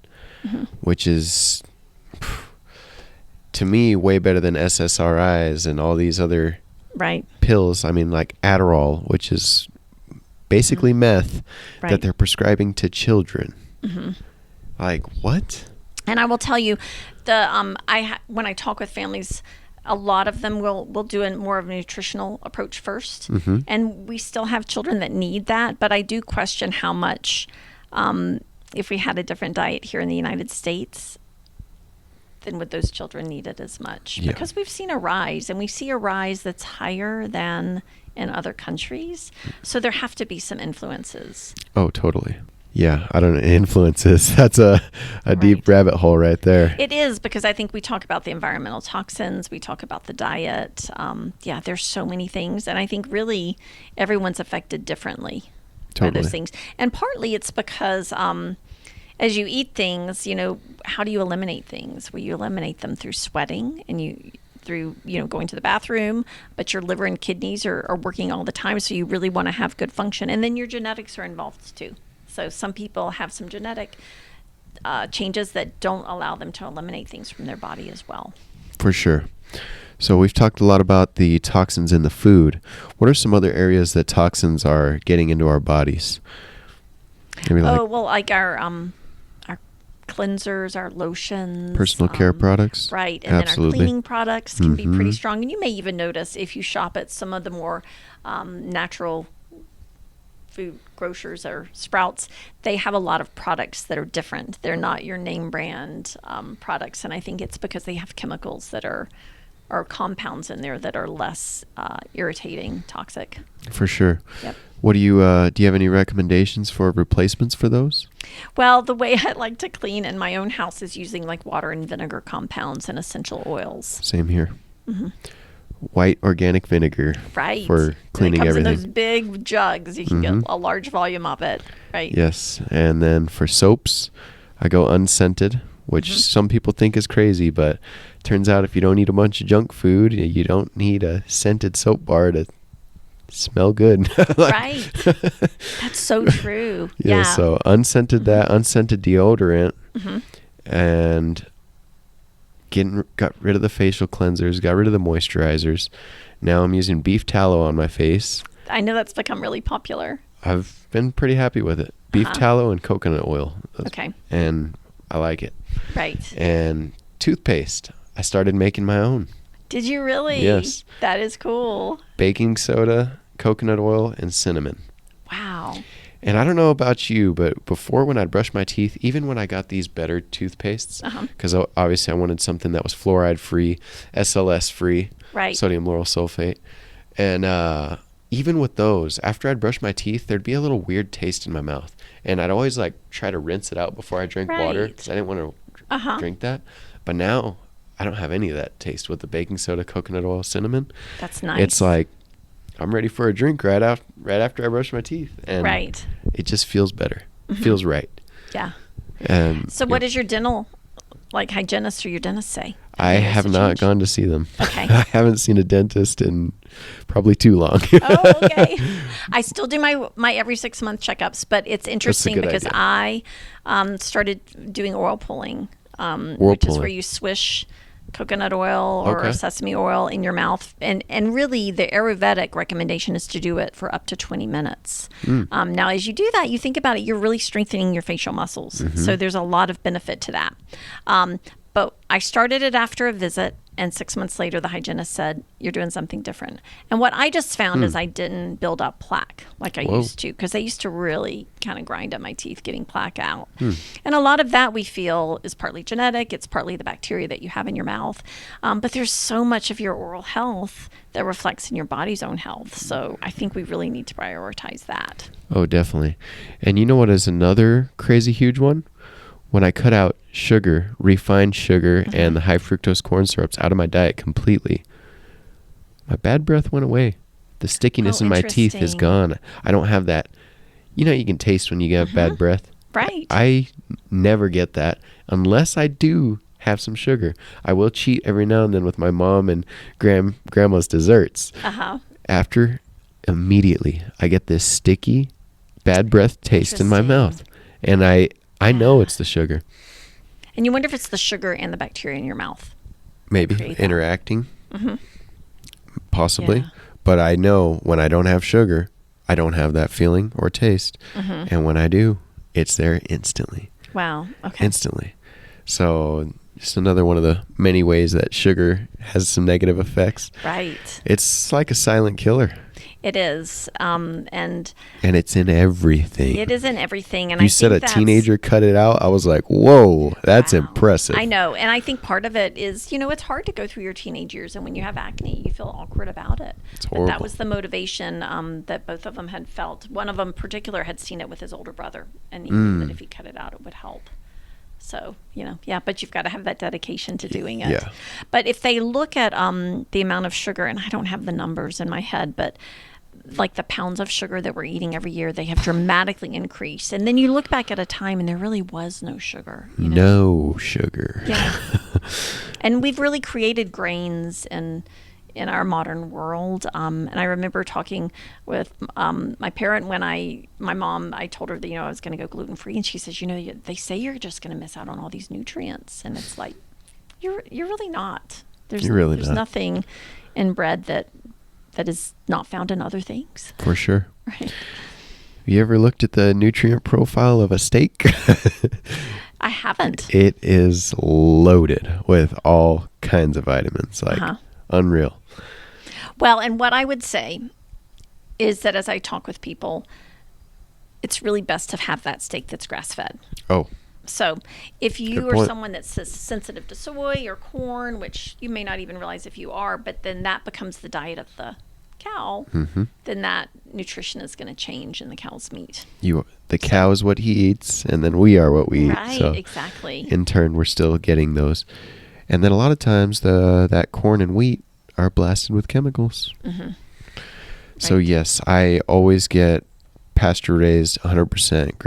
which is, to me, way better than SSRIs and all these other pills. Like Adderall, which is basically meth that they're prescribing to children. Like, what? And I will tell you, when I talk with families, a lot of them will do more of a nutritional approach first. And we still have children that need that, but I do question how much, if we had a different diet here in the United States, then would those children need it as much? Because we've seen a rise, and we see a rise that's higher than in other countries. So there have to be some influences. Oh, totally. Yeah, I don't know. Influences. That's a deep rabbit hole right there. It is, because I think we talk about the environmental toxins. We talk about the diet. There's so many things. And I think really everyone's affected differently by those things. And partly it's because as you eat things, how do you eliminate things? Well, you eliminate them through sweating and through going to the bathroom, but your liver and kidneys are working all the time. So you really want to have good function. And then your genetics are involved too. So some people have some genetic changes that don't allow them to eliminate things from their body as well. For sure. So we've talked a lot about the toxins in the food. What are some other areas that toxins are getting into our bodies? Maybe like our cleansers, our lotions. Personal care products. Right. And then our cleaning products can be pretty strong. And you may even notice if you shop at some of the more natural food grocers or Sprouts, they have a lot of products that are different. They're not your name brand products. And I think it's because they have chemicals that are compounds in there that are less irritating, toxic. For sure. Yep. What do you have any recommendations for replacements for those? Well, the way I like to clean in my own house is using like water and vinegar compounds and essential oils. Same here. White organic vinegar for cleaning everything. In those big jugs. You can get a large volume of it, right? Yes. And then for soaps, I go unscented, which some people think is crazy, but turns out if you don't eat a bunch of junk food, you don't need a scented soap bar to smell good. Right. That's so true. Yeah. So unscented unscented deodorant, and got rid of the facial cleansers, got rid of the moisturizers. Now I'm using beef tallow on my face. I know that's become really popular. I've been pretty happy with it. Beef tallow and coconut oil. Okay. And I like it. Right. And toothpaste. I started making my own. Did you really? Yes. That is cool. Baking soda, coconut oil, and cinnamon. Wow. And I don't know about you, but before, when I'd brush my teeth, even when I got these better toothpastes, because obviously I wanted something that was fluoride-free, SLS-free, right, sodium lauryl sulfate. And even with those, after I'd brush my teeth, there'd be a little weird taste in my mouth. And I'd always like try to rinse it out before I drank water, because I didn't want to drink that. But now I don't have any of that taste with the baking soda, coconut oil, cinnamon. That's nice. It's like I'm ready for a drink right after I brush my teeth. And right. It just feels better. Feels right. Yeah. And so what does your dental hygienist or your dentist say? I have not gone to see them. Okay. I haven't seen a dentist in probably too long. Oh, okay. I still do my every 6 month checkups, but it's interesting because idea. I started doing oil pulling, Which is where you swish coconut oil or sesame oil in your mouth. And really the Ayurvedic recommendation is to do it for up to 20 minutes. Now, as you do that, you think about it, you're really strengthening your facial muscles. So there's a lot of benefit to that. But I started it after a visit, and 6 months later, the hygienist said, you're doing something different. And what I just found is I didn't build up plaque like I used to, because I used to really kind of grind up my teeth getting plaque out. And a lot of that we feel is partly genetic. It's partly the bacteria that you have in your mouth. But there's so much of your oral health that reflects in your body's own health. So I think we really need to prioritize that. Oh, definitely. And you know what is another crazy huge one? When I cut out sugar, refined sugar, and the high fructose corn syrups out of my diet completely, my bad breath went away. The stickiness in my teeth is gone. I don't have that. You know, you can taste when you get bad breath. Right. I never get that unless I do have some sugar. I will cheat every now and then with my mom and grandma's desserts. After, immediately, I get this sticky, bad breath taste in my mouth. And I know it's the sugar. And you wonder if it's the sugar and the bacteria in your mouth. Maybe interacting. Possibly. Yeah. But I know when I don't have sugar, I don't have that feeling or taste. And when I do, it's there instantly. Wow. Okay. Instantly. So just another one of the many ways that sugar has some negative effects. Right. It's like a silent killer. It is. And it's in everything. It is in everything. And you said a teenager cut it out. I was like, whoa, that's impressive. I know. And I think part of it is, it's hard to go through your teenage years. And when you have acne, you feel awkward about it. It's horrible. But that was the motivation that both of them had felt. One of them in particular had seen it with his older brother. And he knew that if he cut it out, it would help. So, but you've got to have that dedication to doing it. Yeah. But if they look at the amount of sugar, and I don't have the numbers in my head, but like the pounds of sugar that we're eating every year, they have dramatically increased. And then you look back at a time and there really was no sugar. No sugar. Yeah. And we've really created grains in our modern world. And I remember talking with my parent when my mom, I told her that, I was going to go gluten-free. And she says, they say you're just going to miss out on all these nutrients. And it's like, you're really not. There's nothing in bread that is not found in other things. For sure. Right. Have you ever looked at the nutrient profile of a steak? I haven't. It is loaded with all kinds of vitamins, unreal. Well, and what I would say is that as I talk with people, it's really best to have that steak that's grass-fed. Oh. So if you are someone that's sensitive to soy or corn, which you may not even realize if you are, but then that becomes the diet of the cow, then that nutrition is going to change in the cow's meat. The cow is what he eats, and then we are what we eat. Right, so exactly. In turn, we're still getting those. And then a lot of times that corn and wheat are blasted with chemicals. So yes, I always get pasture-raised 100%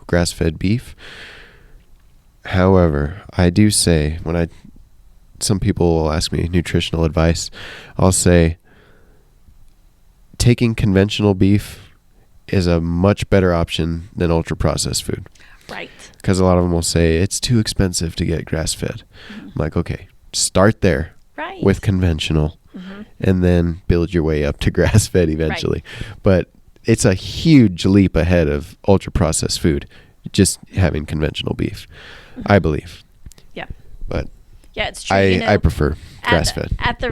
grass-fed beef. However, I do say, some people will ask me nutritional advice, I'll say taking conventional beef is a much better option than ultra-processed food. Right. Because a lot of them will say it's too expensive to get grass-fed. I'm like, okay, start there with conventional and then build your way up to grass-fed eventually. But it's a huge leap ahead of ultra-processed food, just having conventional beef, I believe. Yeah. But yeah, it's true. I prefer grass-fed. At the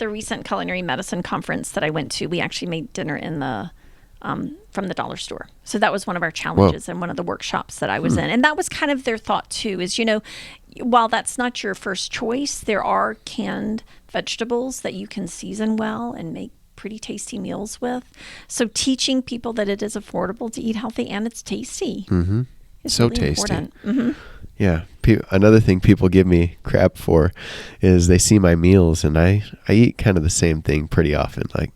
recent culinary medicine conference that I went to, we actually made dinner in the from the dollar store. So that was one of our challenges and one of the workshops that I was in. And that was kind of their thought too, is, while that's not your first choice, there are canned vegetables that you can season well and make pretty tasty meals with. So teaching people that it is affordable to eat healthy and it's tasty. It's so really tasty. important. Yeah. Another thing people give me crap for is they see my meals, and I eat kind of the same thing pretty often, like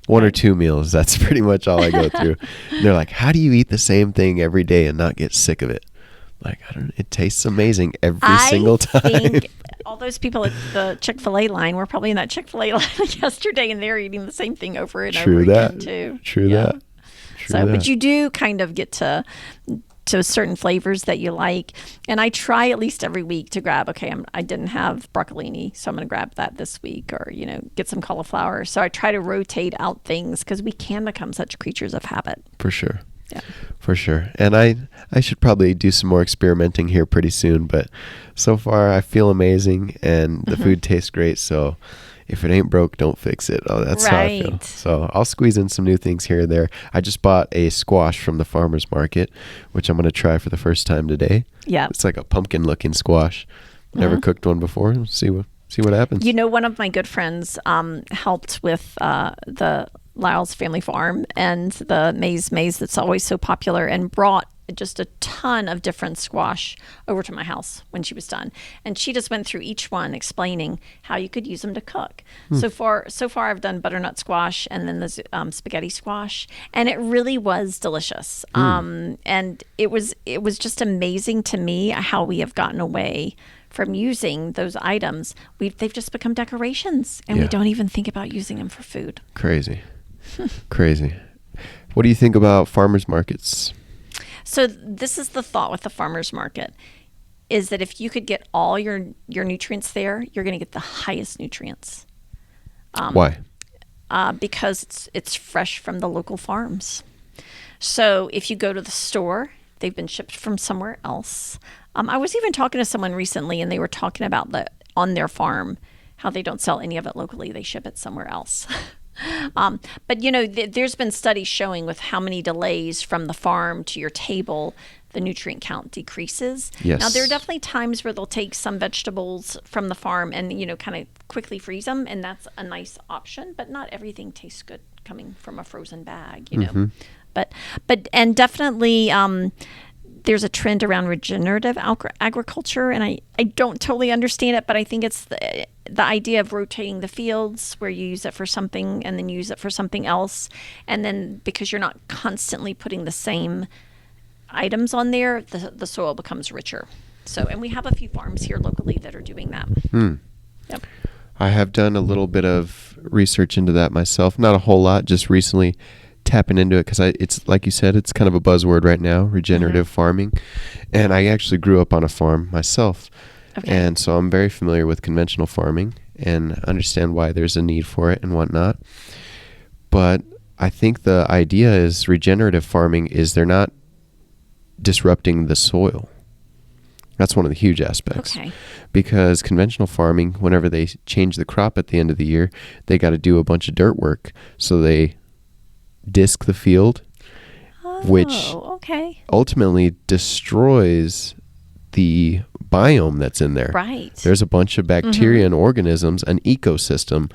one or two meals. That's pretty much all I go through. And they're like, how do you eat the same thing every day and not get sick of it? Like, I don't know. It tastes amazing every single time. I think all those people at the Chick-fil-A line were probably in that Chick-fil-A line yesterday, and they're eating the same thing over and over again too. True that. But you do kind of get to certain flavors that you like. And I try at least every week to grab, I didn't have broccolini, so I'm going to grab that this week, or, get some cauliflower. So I try to rotate out things because we can become such creatures of habit. For sure. Yeah. For sure. And I should probably do some more experimenting here pretty soon, but so far I feel amazing and the food tastes great. So if it ain't broke, don't fix it. Oh, that's how I feel. So I'll squeeze in some new things here and there. I just bought a squash from the farmer's market, which I'm going to try for the first time today. Yeah. It's like a pumpkin looking squash. Never cooked one before. See what happens. One of my good friends helped with the Lyle's family farm and the maize that's always so popular, and brought just a ton of different squash over to my house when she was done. And she just went through each one explaining how you could use them to cook. So far I've done butternut squash and then the spaghetti squash, and it really was delicious. And it was just amazing to me how we have gotten away from using those items. They've just become decorations, and we don't even think about using them for food. Crazy. What do you think about farmers markets? So this is the thought with the farmer's market, is that if you could get all your nutrients there, you're going to get the highest nutrients. Why? Because it's fresh from the local farms. So if you go to the store, they've been shipped from somewhere else. I was even talking to someone recently, and they were talking about on their farm, how they don't sell any of it locally. They ship it somewhere else. But there's been studies showing with how many delays from the farm to your table, the nutrient count decreases. Yes. Now, there are definitely times where they'll take some vegetables from the farm and, kind of quickly freeze them, and that's a nice option, but not everything tastes good coming from a frozen bag, But definitely, there's a trend around regenerative agriculture, and I don't totally understand it, but I think it's the idea of rotating the fields where you use it for something and then use it for something else. And then because you're not constantly putting the same items on there, the soil becomes richer. So, and we have a few farms here locally that are doing that. Yep. I have done a little bit of research into that myself. Not a whole lot, just recently tapping into it, because it's like you said, it's kind of a buzzword right now, regenerative farming. And I actually grew up on a farm myself. Okay. And so I'm very familiar with conventional farming and understand why there's a need for it and whatnot. But I think the idea is regenerative farming is they're not disrupting the soil. That's one of the huge aspects. Okay. Because conventional farming, whenever they change the crop at the end of the year, they got to do a bunch of dirt work. So they disc the field, which ultimately destroys the biome that's in there. Right. There's a bunch of bacteria and organisms, an ecosystem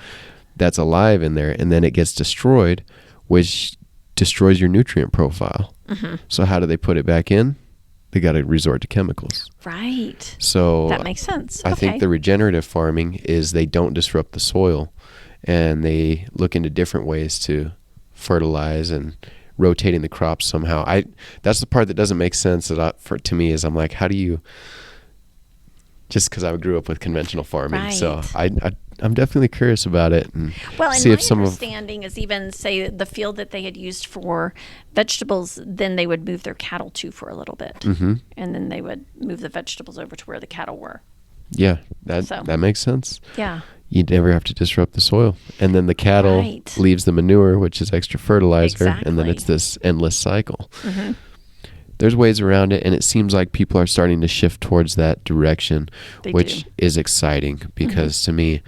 that's alive in there, and then it gets destroyed, which destroys your nutrient profile. So how do they put it back in? They got to resort to chemicals. Right. So that makes sense. I think the regenerative farming is they don't disrupt the soil, and they look into different ways to fertilize and rotating the crops somehow. That's the part that doesn't make sense to me, is I'm like, how do you just because I grew up with conventional farming. Right. So I'm definitely curious about it. And Well, and see my if some understanding is even, say, the field that they had used for vegetables, then they would move their cattle to for a little bit. And then they would move the vegetables over to where the cattle were. Yeah, that makes sense. Yeah. You never have to disrupt the soil. And then the cattle leaves the manure, which is extra fertilizer. And then it's this endless cycle. There's ways around it, and it seems like people are starting to shift towards that direction, which is exciting because to me,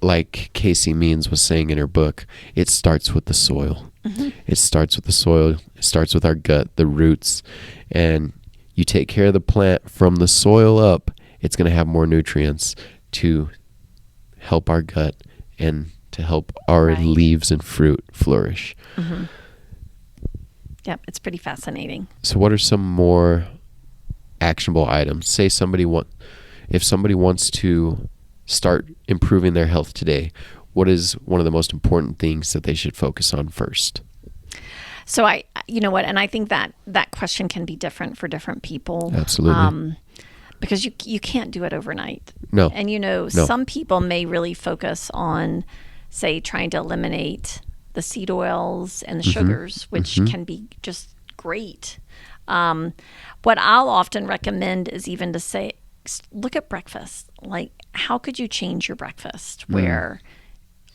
like Casey Means was saying in her book, it starts with the soil. It starts with the soil. It starts with our gut, the roots. And you take care of the plant from the soil up, it's going to have more nutrients to help our gut and to help our leaves and fruit flourish. Yep, it's pretty fascinating. So what are some more actionable items? Say if somebody wants to start improving their health today, what is one of the most important things that they should focus on first? So you know what, and I think that question can be different for different people. Absolutely. Because you can't do it overnight. No. And some people may really focus on, say, trying to eliminate the seed oils and the sugars, which can be just great. What I'll often recommend is even to say, look at breakfast. Like, how could you change your breakfast where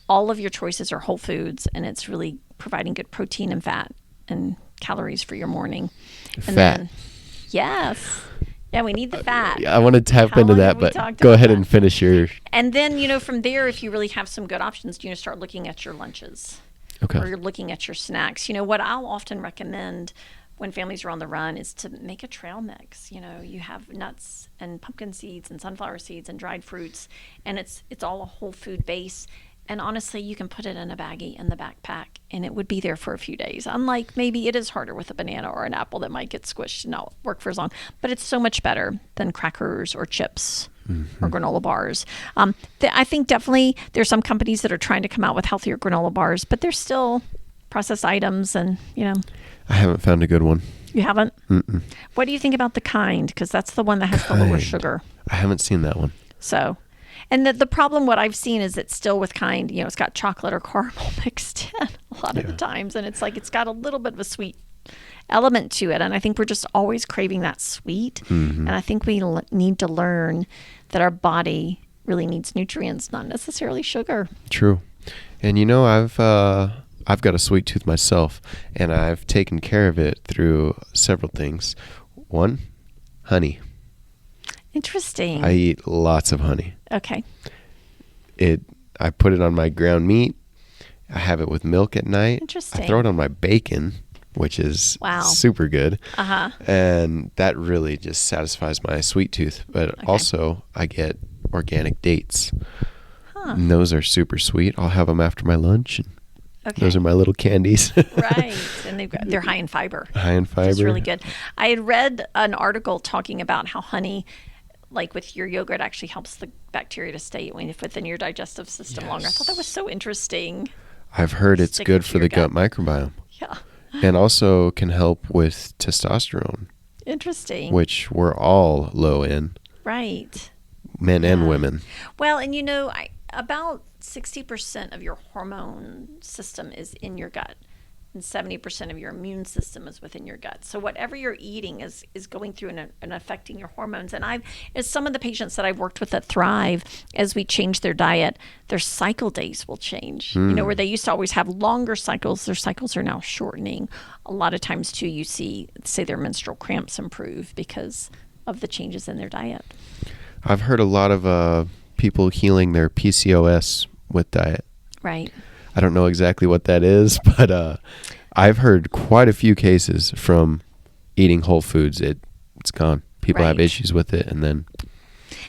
all of your choices are whole foods and it's really providing good protein and fat and calories for your morning? And fat. Yes. Yeah, we need the fat. I want to tap into that, but go ahead and finish your... And then, from there, if you really have some good options, start looking at your lunches. Okay. Or you're looking at your snacks. What I'll often recommend when families are on the run is to make a trail mix. You have nuts and pumpkin seeds and sunflower seeds and dried fruits, and it's all a whole food base. And honestly, you can put it in a baggie in the backpack, and it would be there for a few days. Unlike maybe it is harder with a banana or an apple that might get squished and not work for as long. But it's so much better than crackers or chips or granola bars. I think definitely there's some companies that are trying to come out with healthier granola bars, but they're still processed items, and I haven't found a good one. You haven't? Mm-mm. What do you think about the Kind? Because that's the one that has the lower sugar. I haven't seen that one. So... And the problem, what I've seen is it's still with Kind, it's got chocolate or caramel mixed in a lot of the times. And it's like, it's got a little bit of a sweet element to it. And I think we're just always craving that sweet. And I think we need to learn that our body really needs nutrients, not necessarily sugar. True. And I've got a sweet tooth myself, and I've taken care of it through several things. One, honey. Interesting. I eat lots of honey. Okay. I put it on my ground meat. I have it with milk at night. Interesting. I throw it on my bacon, which is super good. And that really just satisfies my sweet tooth. But also, I get organic dates. And those are super sweet. I'll have them after my lunch. And those are my little candies. Right. And they're high in fiber. High in fiber. It's really good. I had read an article talking about how honey, like with your yogurt, actually helps the bacteria to stay within your digestive system longer. I thought that was so interesting. I've heard it's good for the gut microbiome. Yeah. And also can help with testosterone. Interesting. Which we're all low in. Right. Men and women. Well, and about 60% of your hormone system is in your gut, and 70% of your immune system is within your gut. So whatever you're eating is going through and affecting your hormones. And as some of the patients that I've worked with that thrive, as we change their diet, their cycle days will change. Where they used to always have longer cycles, their cycles are now shortening. A lot of times too, you say their menstrual cramps improve because of the changes in their diet. I've heard a lot of people healing their PCOS with diet. Right. I don't know exactly what that is, but I've heard quite a few cases from eating whole foods. It's gone. People have issues with it, and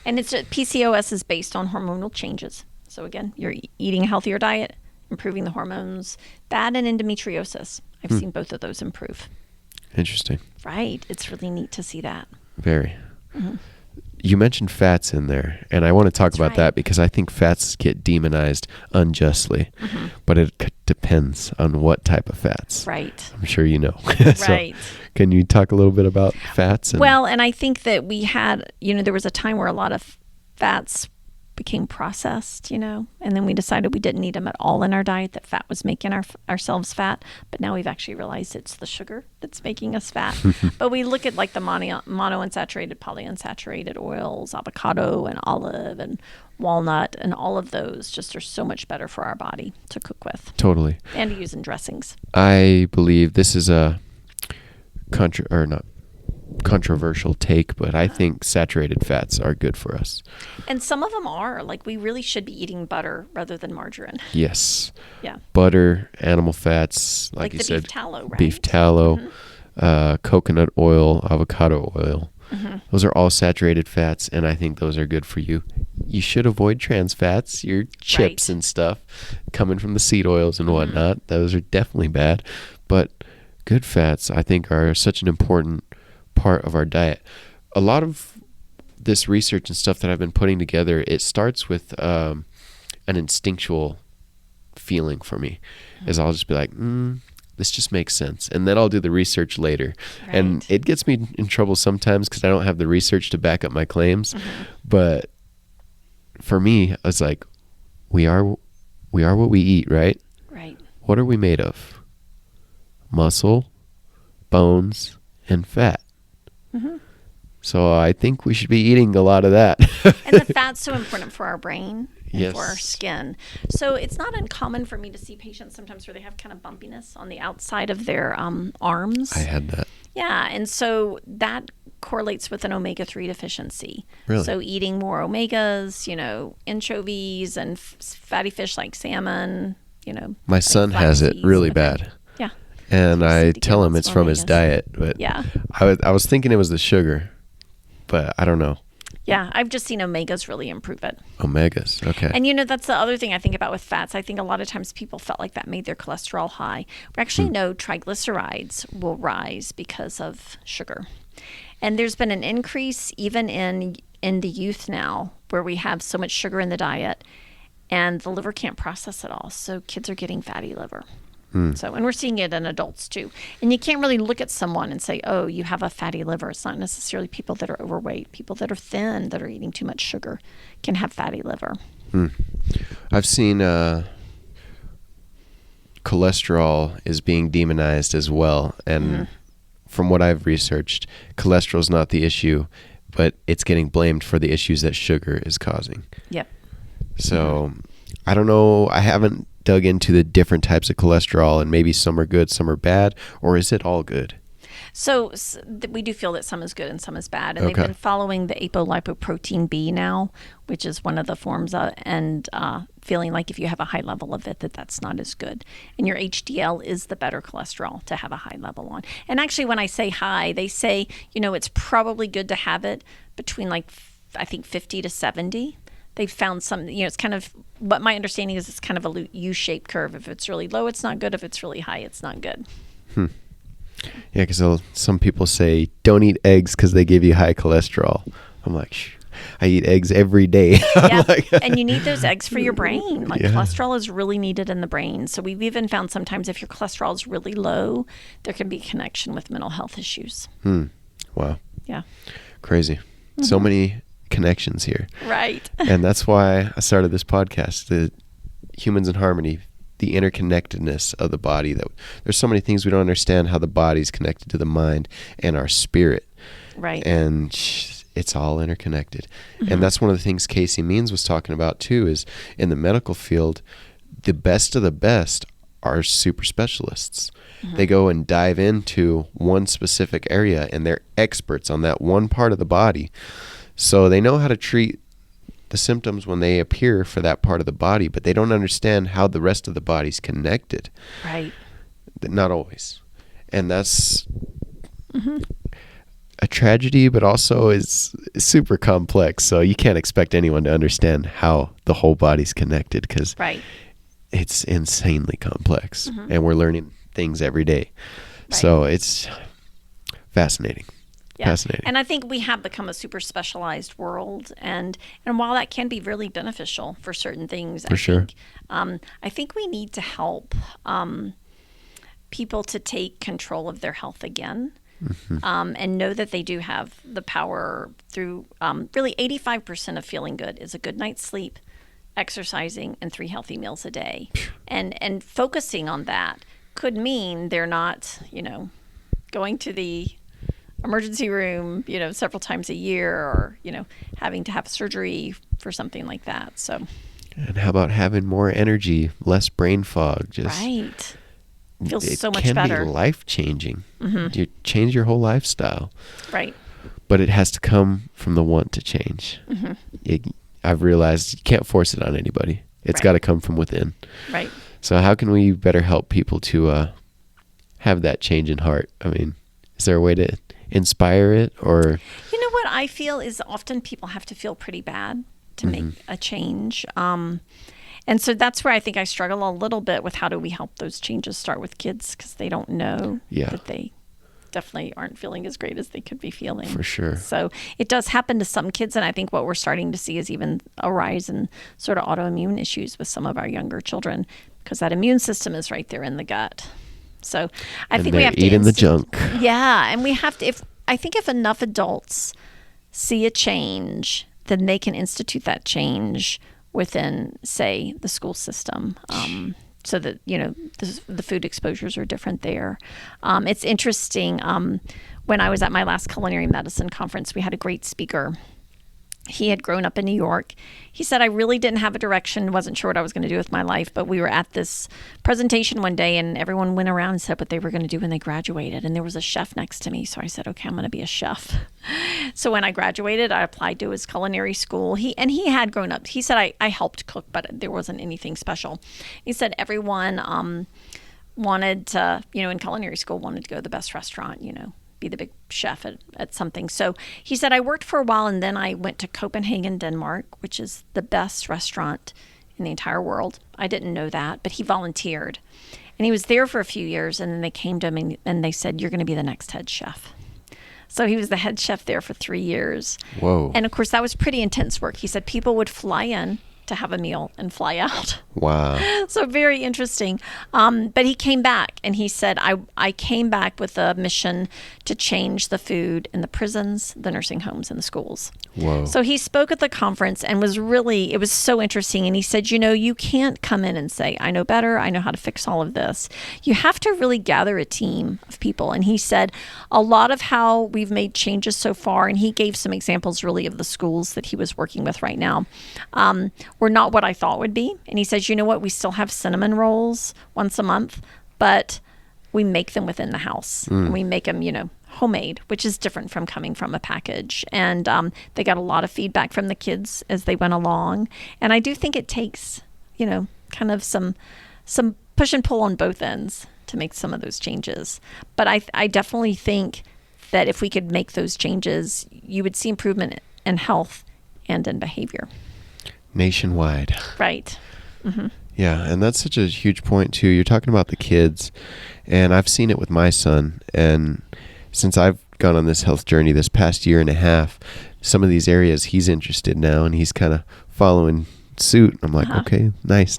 it's PCOS is based on hormonal changes. So again, you're eating a healthier diet, improving the hormones. That and endometriosis. I've seen both of those improve. Interesting. Right. It's really neat to see that. Very. You mentioned fats in there, and I want to talk about that because I think fats get demonized unjustly, but it depends on what type of fats. Right. I'm sure you know. Right. Can you talk a little bit about fats? Well, and I think that we had, there was a time where a lot of fats became processed, and then we decided we didn't need them at all in our diet, that fat was making ourselves fat. But now we've actually realized it's the sugar that's making us fat. But we look at like the monounsaturated, polyunsaturated oils, avocado and olive and walnut, and all of those just are so much better for our body to cook with. Totally. And to use in dressings. I believe this is a controversial take, but I think saturated fats are good for us. And some of them are. Like, we really should be eating butter rather than margarine. Yes. Yeah. Butter, animal fats, like you the said. Beef tallow, right? Beef tallow, coconut oil, avocado oil. Those are all saturated fats, and I think those are good for you. You should avoid trans fats, your chips and stuff coming from the seed oils and whatnot. Those are definitely bad. But good fats, I think, are such an important part of our diet. A lot of this research and stuff that I've been putting together, it starts with an instinctual feeling for me. Is I'll just be like, this just makes sense, and then I'll do the research later. And it gets me in trouble sometimes because I don't have the research to back up my claims. But for me, it's like, we are what we eat, right? What are we made of? Muscle, bones, and fat. So I think we should be eating a lot of that. And the fat's so important for our brain and for our Yes. skin. So it's not uncommon for me to see patients sometimes where they have kind of bumpiness on the outside of their arms. I had that. Yeah, and so that correlates with an omega-3 deficiency. Really? So eating more omegas, anchovies and fatty fish like salmon, My like son has it flaxseeds really and bad. Yeah. And So I need to get tell him lots it's of from his omegas. diet, but Yeah. I was thinking it was the sugar, but I don't know. Yeah, I've just seen omegas really improve it. Omegas, okay. And that's the other thing I think about with fats. I think a lot of times people felt like that made their cholesterol high. We actually know triglycerides will rise because of sugar. And there's been an increase even in the youth now where we have so much sugar in the diet and the liver can't process it all. So kids are getting fatty liver. So, and we're seeing it in adults too. And you can't really look at someone and say, oh, you have a fatty liver. It's not necessarily people that are overweight. People that are thin, that are eating too much sugar, can have fatty liver. I've seen cholesterol is being demonized as well. And from what I've researched, cholesterol is not the issue, but it's getting blamed for the issues that sugar is causing. Yep. So I don't know. I haven't dug into the different types of cholesterol, and maybe some are good, some are bad, or is it all good? So we do feel that some is good and some is bad. And they've been following the apolipoprotein B now, which is one of the forms, and feeling like if you have a high level of it, that's not as good. And your HDL is the better cholesterol to have a high level on. And actually, when I say high, they say, it's probably good to have it between I think 50 to 70. They've found some, it's kind of, what my understanding is, it's kind of a U-shaped curve. If it's really low, it's not good. If it's really high, it's not good. Yeah, because some people say, don't eat eggs because they give you high cholesterol. I'm like, I eat eggs every day. Yeah, and you need those eggs for your brain. Cholesterol is really needed in the brain. So we've even found sometimes if your cholesterol is really low, there can be a connection with mental health issues. Wow. Yeah. Crazy. So many connections here. Right. And that's why I started this podcast, the Humans in Harmony, the interconnectedness of the body. That there's so many things we don't understand, how the body's connected to the mind and our spirit. Right. And it's all interconnected. And that's one of the things Casey Means was talking about too, is in the medical field, the best of the best are super specialists. They go and dive into one specific area, and they're experts on that one part of the body. So they know how to treat the symptoms when they appear for that part of the body, but they don't understand how the rest of the body's connected. Right. Not always. And that's a tragedy, but also is super complex. So you can't expect anyone to understand how the whole body's connected, because it's insanely complex. And we're learning things every day. So it's fascinating. Yeah. Fascinating. And I think we have become a super specialized world, and while that can be really beneficial for certain things, I think we need to help people to take control of their health again. And know that they do have the power through really 85% of feeling good is a good night's sleep, exercising, and 3 healthy meals a day. And focusing on that could mean they're not, going to the emergency room, several times a year, or, having to have surgery for something like that. So. And how about having more energy, less brain fog? Right. Feels so much better. It better. can be life-changing. You change your whole lifestyle. Right. But it has to come from the want to change. I've realized you can't force it on anybody. It's got to come from within. Right. So how can we better help people to have that change in heart? I mean, is there a way to inspire it, or? You know what I feel is often people have to feel pretty bad to make a change. And so that's where I think I struggle a little bit with how do we help those changes start with kids, because they don't know that they definitely aren't feeling as great as they could be feeling. For sure. So it does happen to some kids, and I think what we're starting to see is even a rise in sort of autoimmune issues with some of our younger children, because that immune system is right there in the gut. So I think we have to eating the junk. Yeah, and we have to. If enough adults see a change, then they can institute that change within, say, the school system, so that, the food exposures are different there. It's interesting. When I was at my last culinary medicine conference, we had a great speaker. He had grown up in New York. He said, I really didn't have a direction, wasn't sure what I was going to do with my life, but we were at this presentation one day, and everyone went around and said what they were going to do when they graduated. And there was a chef next to me. So I said, okay, I'm going to be a chef. So when I graduated, I applied to his culinary school. He had grown up. He said, I helped cook, but there wasn't anything special. He said everyone wanted to, in culinary school, wanted to go to the best restaurant, be the big chef at something. So he said, I worked for a while, and then I went to Copenhagen, Denmark, which is the best restaurant in the entire world. I didn't know that, but he volunteered. And he was there for a few years, and then they came to him and they said, you're going to be the next head chef. So he was the head chef there for 3 years. Whoa. And of course, that was pretty intense work. He said people would fly in to have a meal and fly out. Wow. So very interesting. But he came back, and he said, I came back with a mission to change the food in the prisons, the nursing homes, and the schools. Whoa. So he spoke at the conference and it was so interesting. And he said, you can't come in and say, I know better. I know how to fix all of this. You have to really gather a team of people. And he said a lot of how we've made changes so far, and he gave some examples really of the schools that he was working with right now, were not what I thought would be. And he says, you know what, we still have cinnamon rolls once a month, but we make them within the house. And we make them, homemade, which is different from coming from a package. And they got a lot of feedback from the kids as they went along. And I do think it takes, kind of some push and pull on both ends to make some of those changes. But I definitely think that if we could make those changes, you would see improvement in health and in behavior. Nationwide. Right. Mm-hmm. Yeah, and that's such a huge point too. You're talking about the kids, and I've seen it with my son. And since I've gone on this health journey this past year and a half, some of these areas he's interested now, and he's kind of following suit. I'm like, okay, nice.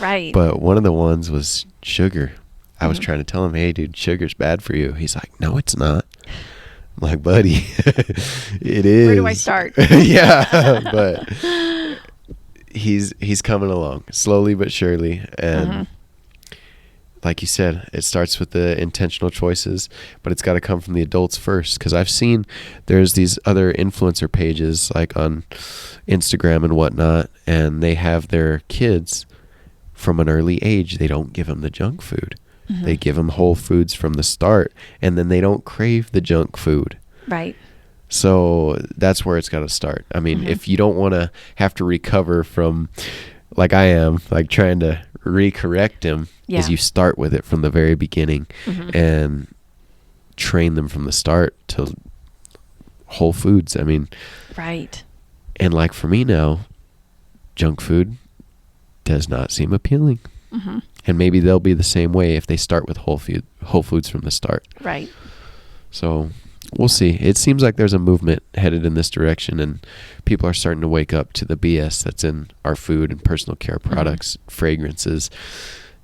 Right. But one of the ones was sugar. I was trying to tell him, hey, dude, sugar's bad for you. He's like, no, it's not. I'm like, buddy, it is. Where do I start? Yeah, but he's coming along slowly but surely. And like you said, it starts with the intentional choices, but it's got to come from the adults first. Because I've seen there's these other influencer pages like on Instagram and whatnot, and they have their kids from an early age. They don't give them the junk food. They give them whole foods from the start, and then they don't crave the junk food. Right. So that's where it's got to start. I mean, if you don't want to have to recover from, like I am, like trying to recorrect him, is you start with it from the very beginning and train them from the start to whole foods. I mean, right. And like for me now, junk food does not seem appealing. And maybe they'll be the same way if they start with whole foods from the start. Right. So we'll see. It seems like there's a movement headed in this direction, and people are starting to wake up to the BS that's in our food and personal care products, fragrances,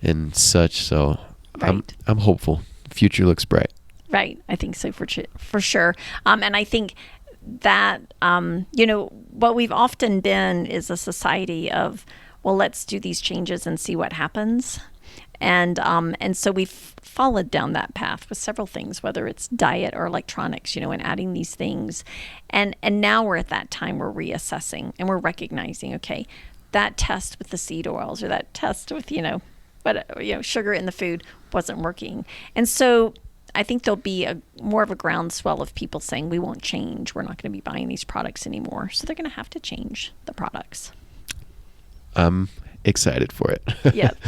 and such. So Right. I'm hopeful. The future looks bright. Right. I think so for sure. And I think that, what we've often been is a society of, well, let's do these changes and see what happens. And so we've followed down that path with several things, whether it's diet or electronics, and adding these things. And now we're at that time we're reassessing and we're recognizing, okay, that test with the seed oils or that test with, sugar in the food wasn't working. And so I think there'll be more of a groundswell of people saying we won't change. We're not going to be buying these products anymore. So they're going to have to change the products. I'm excited for it. Yep.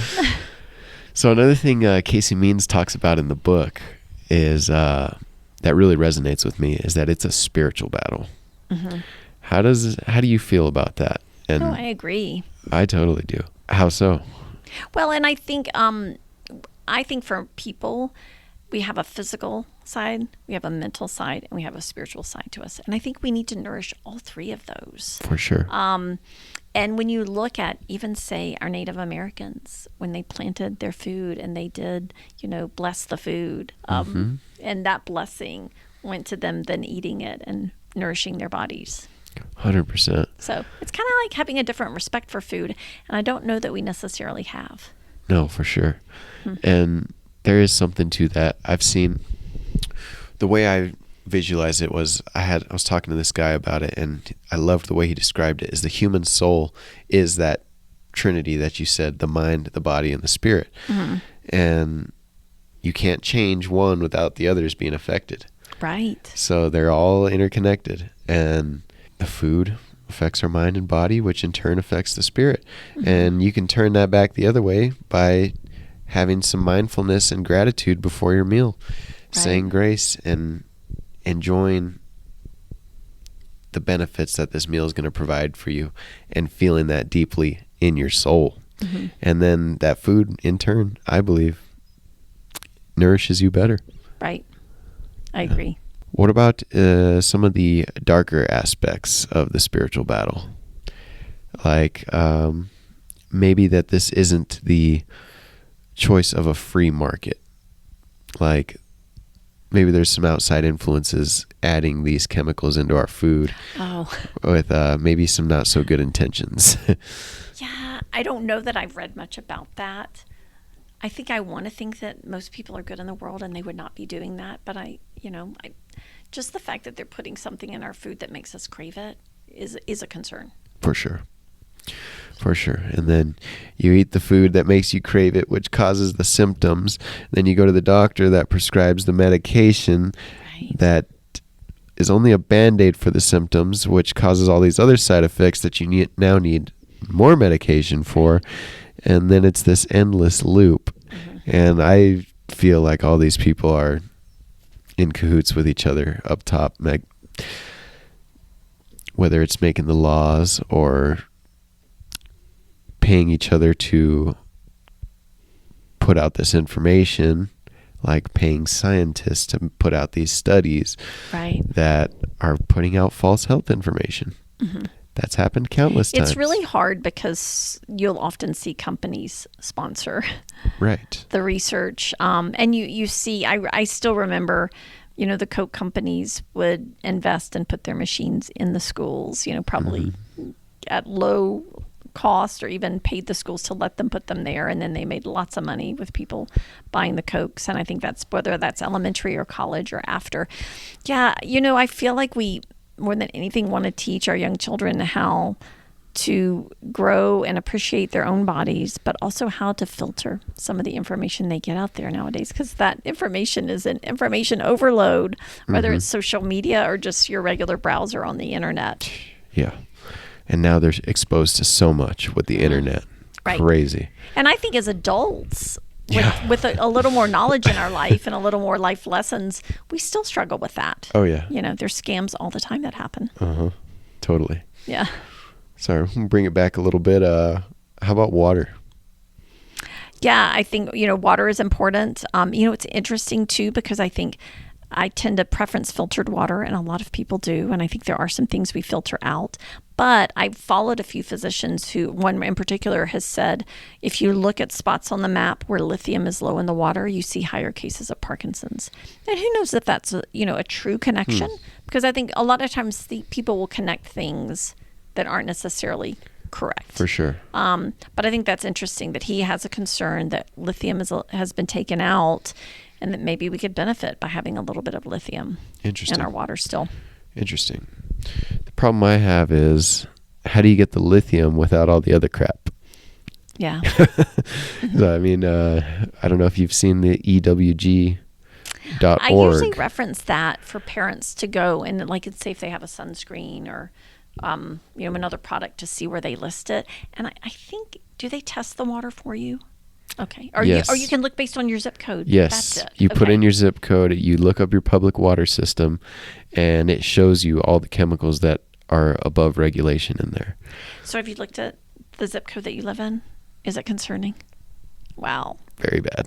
So another thing Casey Means talks about in the book is that really resonates with me is that it's a spiritual battle. Mm-hmm. How do you feel about that? And I agree. I totally do. How so? Well, and I think for people, we have a physical side, we have a mental side, and we have a spiritual side to us. And I think we need to nourish all three of those. For sure. And when you look at even, say, our Native Americans, when they planted their food and they did, bless the food, and that blessing went to them then eating it and nourishing their bodies. 100%. So it's kind of like having a different respect for food. And I don't know that we necessarily have. No, for sure. And there is something to that. I've seen the way I visualized it was I was talking to this guy about it, and I loved the way he described it. Is the human soul is that trinity that you said, the mind, the body, and the spirit. Mm-hmm. And you can't change one without the others being affected. Right. So they're all interconnected, and the food affects our mind and body, which in turn affects the spirit. Mm-hmm. And you can turn that back the other way by having some mindfulness and gratitude before your meal, saying grace and enjoying the benefits that this meal is going to provide for you and feeling that deeply in your soul. Mm-hmm. And then that food in turn, I believe, nourishes you better. Right. I agree. What about some of the darker aspects of the spiritual battle? Like maybe that this isn't the choice of a free market. Like maybe there's some outside influences adding these chemicals into our food with maybe some not so good intentions. Yeah, I don't know that I've read much about that. I think I want to think that most people are good in the world and they would not be doing that. But just the fact that they're putting something in our food that makes us crave it is a concern. For sure. For sure. And then you eat the food that makes you crave it, which causes the symptoms. Then you go to the doctor that prescribes the medication that is only a Band-Aid for the symptoms, which causes all these other side effects that you now need more medication for. And then it's this endless loop. Mm-hmm. And I feel like all these people are in cahoots with each other up top, whether it's making the laws or paying each other to put out this information, like paying scientists to put out these studies that are putting out false health information. Mm-hmm. That's happened countless times. It's really hard because you'll often see companies sponsor the research. And you see, I still remember, the Coke companies would invest and put their machines in the schools, probably at low cost, or even paid the schools to let them put them there. And then they made lots of money with people buying the Cokes. And I think that's whether that's elementary or college or after. Yeah, I feel like we, more than anything, want to teach our young children how to grow and appreciate their own bodies, but also how to filter some of the information they get out there nowadays, because that information is an information overload, whether it's social media or just your regular browser on the internet. Yeah. And now they're exposed to so much with the internet. Crazy. And I think as adults, with a little more knowledge in our life and a little more life lessons, we still struggle with that. Oh, yeah. There's scams all the time that happen. Uh-huh. Totally. Yeah. Sorry, we'll bring it back a little bit. How about water? Yeah, I think, water is important. It's interesting, too, because I think I tend to preference filtered water, and a lot of people do. And I think there are some things we filter out. But I've followed a few physicians who, one in particular, has said if you look at spots on the map where lithium is low in the water, you see higher cases of Parkinson's. And who knows if that's a true connection? Because I think a lot of times people will connect things that aren't necessarily correct. For sure. But I think that's interesting that he has a concern that lithium has been taken out, and that maybe we could benefit by having a little bit of lithium in our water still. Interesting. The problem I have is, how do you get the lithium without all the other crap? Yeah. So, I mean, I don't know if you've seen the EWG.org. I usually reference that for parents to go and, like, say if they have a sunscreen or another product, to see where they list it. And I think, do they test the water for you? Okay. Or you can look based on your zip code. Yes. That's it. You put in your zip code, you look up your public water system, and it shows you all the chemicals that are above regulation in there. So have you looked at the zip code that you live in? Is it concerning? Wow. Very bad.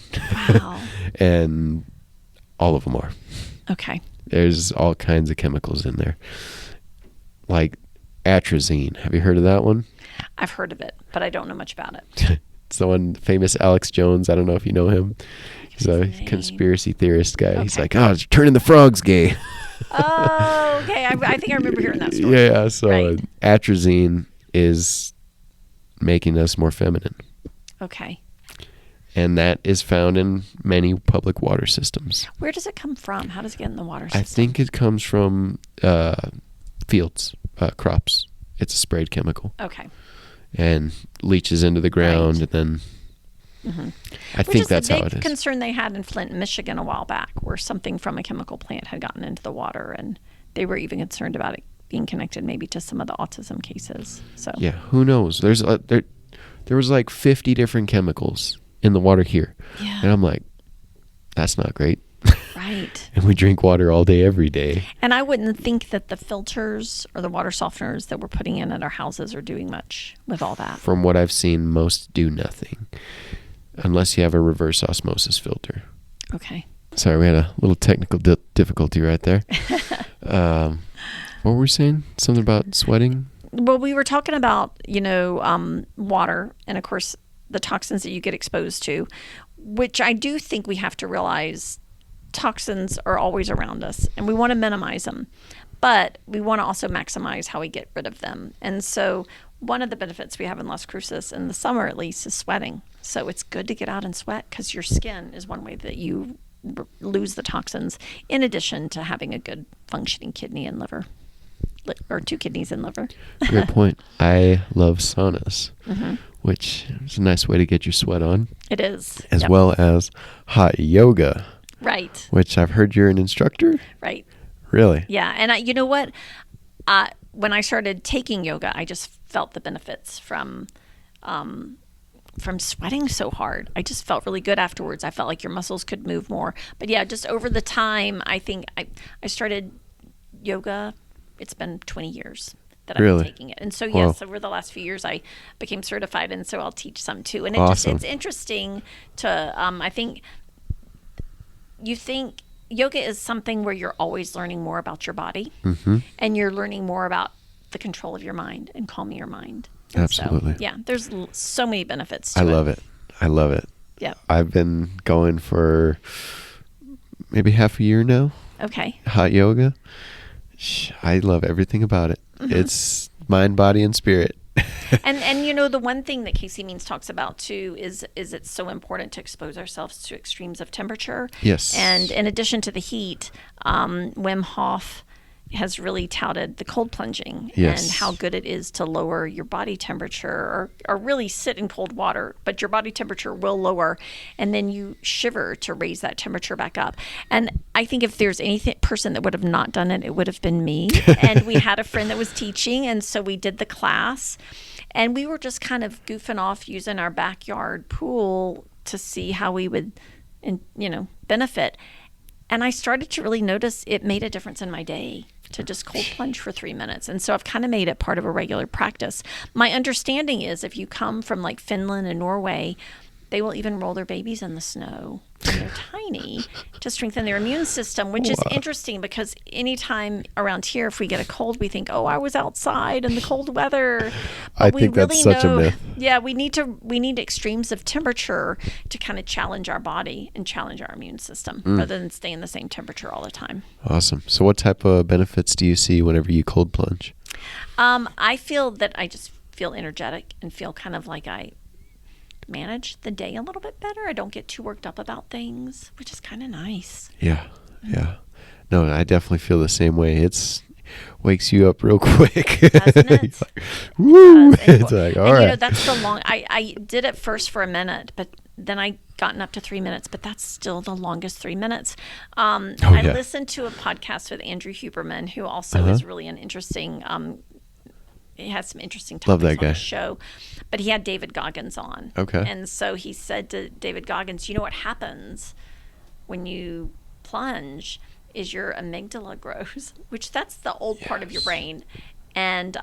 Wow. And all of them are. Okay. There's all kinds of chemicals in there. Like atrazine. Have you heard of that one? I've heard of it, but I don't know much about it. It's the one, famous Alex Jones. I don't know if you know him. He's a conspiracy theorist guy. Okay. He's like, it's turning the frogs gay. Oh, okay. I think I remember hearing that story. Yeah, so atrazine is making us more feminine. Okay. And that is found in many public water systems. Where does it come from? How does it get in the water system? I think it comes from fields, crops. It's a sprayed chemical. Okay. And leaches into the ground, and then I think that's how it is. Which is a big concern they had in Flint, Michigan a while back, where something from a chemical plant had gotten into the water, and they were even concerned about it being connected maybe to some of the autism cases. So yeah, who knows? There was like 50 different chemicals in the water here. Yeah. And I'm like, that's not great. Right. And we drink water all day, every day. And I wouldn't think that the filters or the water softeners that we're putting in at our houses are doing much with all that. From what I've seen, most do nothing. Unless you have a reverse osmosis filter. Okay. Sorry, we had a little technical difficulty right there. What were we saying? Something about sweating? Well, we were talking about, water and, of course, the toxins that you get exposed to, which I do think we have to realize toxins are always around us, and we want to minimize them, but we want to also maximize how we get rid of them. And so one of the benefits we have in Las Cruces, in the summer at least, is sweating. So it's good to get out and sweat, because your skin is one way that you lose the toxins, in addition to having a good functioning kidney and liver, or 2 kidneys and liver. Great point. I love saunas, which is a nice way to get your sweat on. It is. As well as hot yoga. Right. Which I've heard you're an instructor? Right. Really? Yeah. And you know what? When I started taking yoga, I just felt the benefits from sweating so hard. I just felt really good afterwards. I felt like your muscles could move more. But yeah, just over the time, I think I started yoga. It's been 20 years that I've been taking it. And so, yes, over the last few years, I became certified. And so I'll teach some too. And it's interesting to, I think, you think yoga is something where you're always learning more about your body, and you're learning more about the control of your mind and calming your mind. And absolutely. So, yeah, there's so many benefits to it. I love it. Yeah. I've been going for maybe half a year now. Okay. Hot yoga. I love everything about it. It's mind, body, and spirit. And the one thing that Casey Means talks about too is it's so important to expose ourselves to extremes of temperature. Yes. And in addition to the heat, Wim Hof has really touted the cold plunging and how good it is to lower your body temperature, or really sit in cold water, but your body temperature will lower, and then you shiver to raise that temperature back up. And I think if there's any person that would have not done it, it would have been me. And we had a friend that was teaching, and so we did the class, and we were just kind of goofing off using our backyard pool to see how we would, benefit. And I started to really notice it made a difference in my day to just cold plunge for 3 minutes. And so I've kind of made it part of a regular practice. My understanding is if you come from like Finland and Norway, They will even roll their babies in the snow when they're tiny to strengthen their immune system, which is interesting because anytime around here, if we get a cold, we think, oh, I was outside in the cold weather. But I think that's such a myth. Yeah, we need extremes of temperature to kind of challenge our body and challenge our immune system rather than stay in the same temperature all the time. Awesome. So what type of benefits do you see whenever you cold plunge? I feel that I just feel energetic and feel kind of like I manage the day a little bit better. I don't get too worked up about things, which is kind of nice. Yeah. No, I definitely feel the same way. It's wakes you up real quick. Doesn't it? Like, woo! It's like, all right. That's the long. I did it first for a minute, but then I gotten up to 3 minutes, but that's still the longest 3 minutes. I listened to a podcast with Andrew Huberman, who also is really an interesting. He has some interesting topics on the show, but he had David Goggins on. Okay. And so he said to David Goggins, you know what happens when you plunge is your amygdala grows, which that's the old part of your brain. And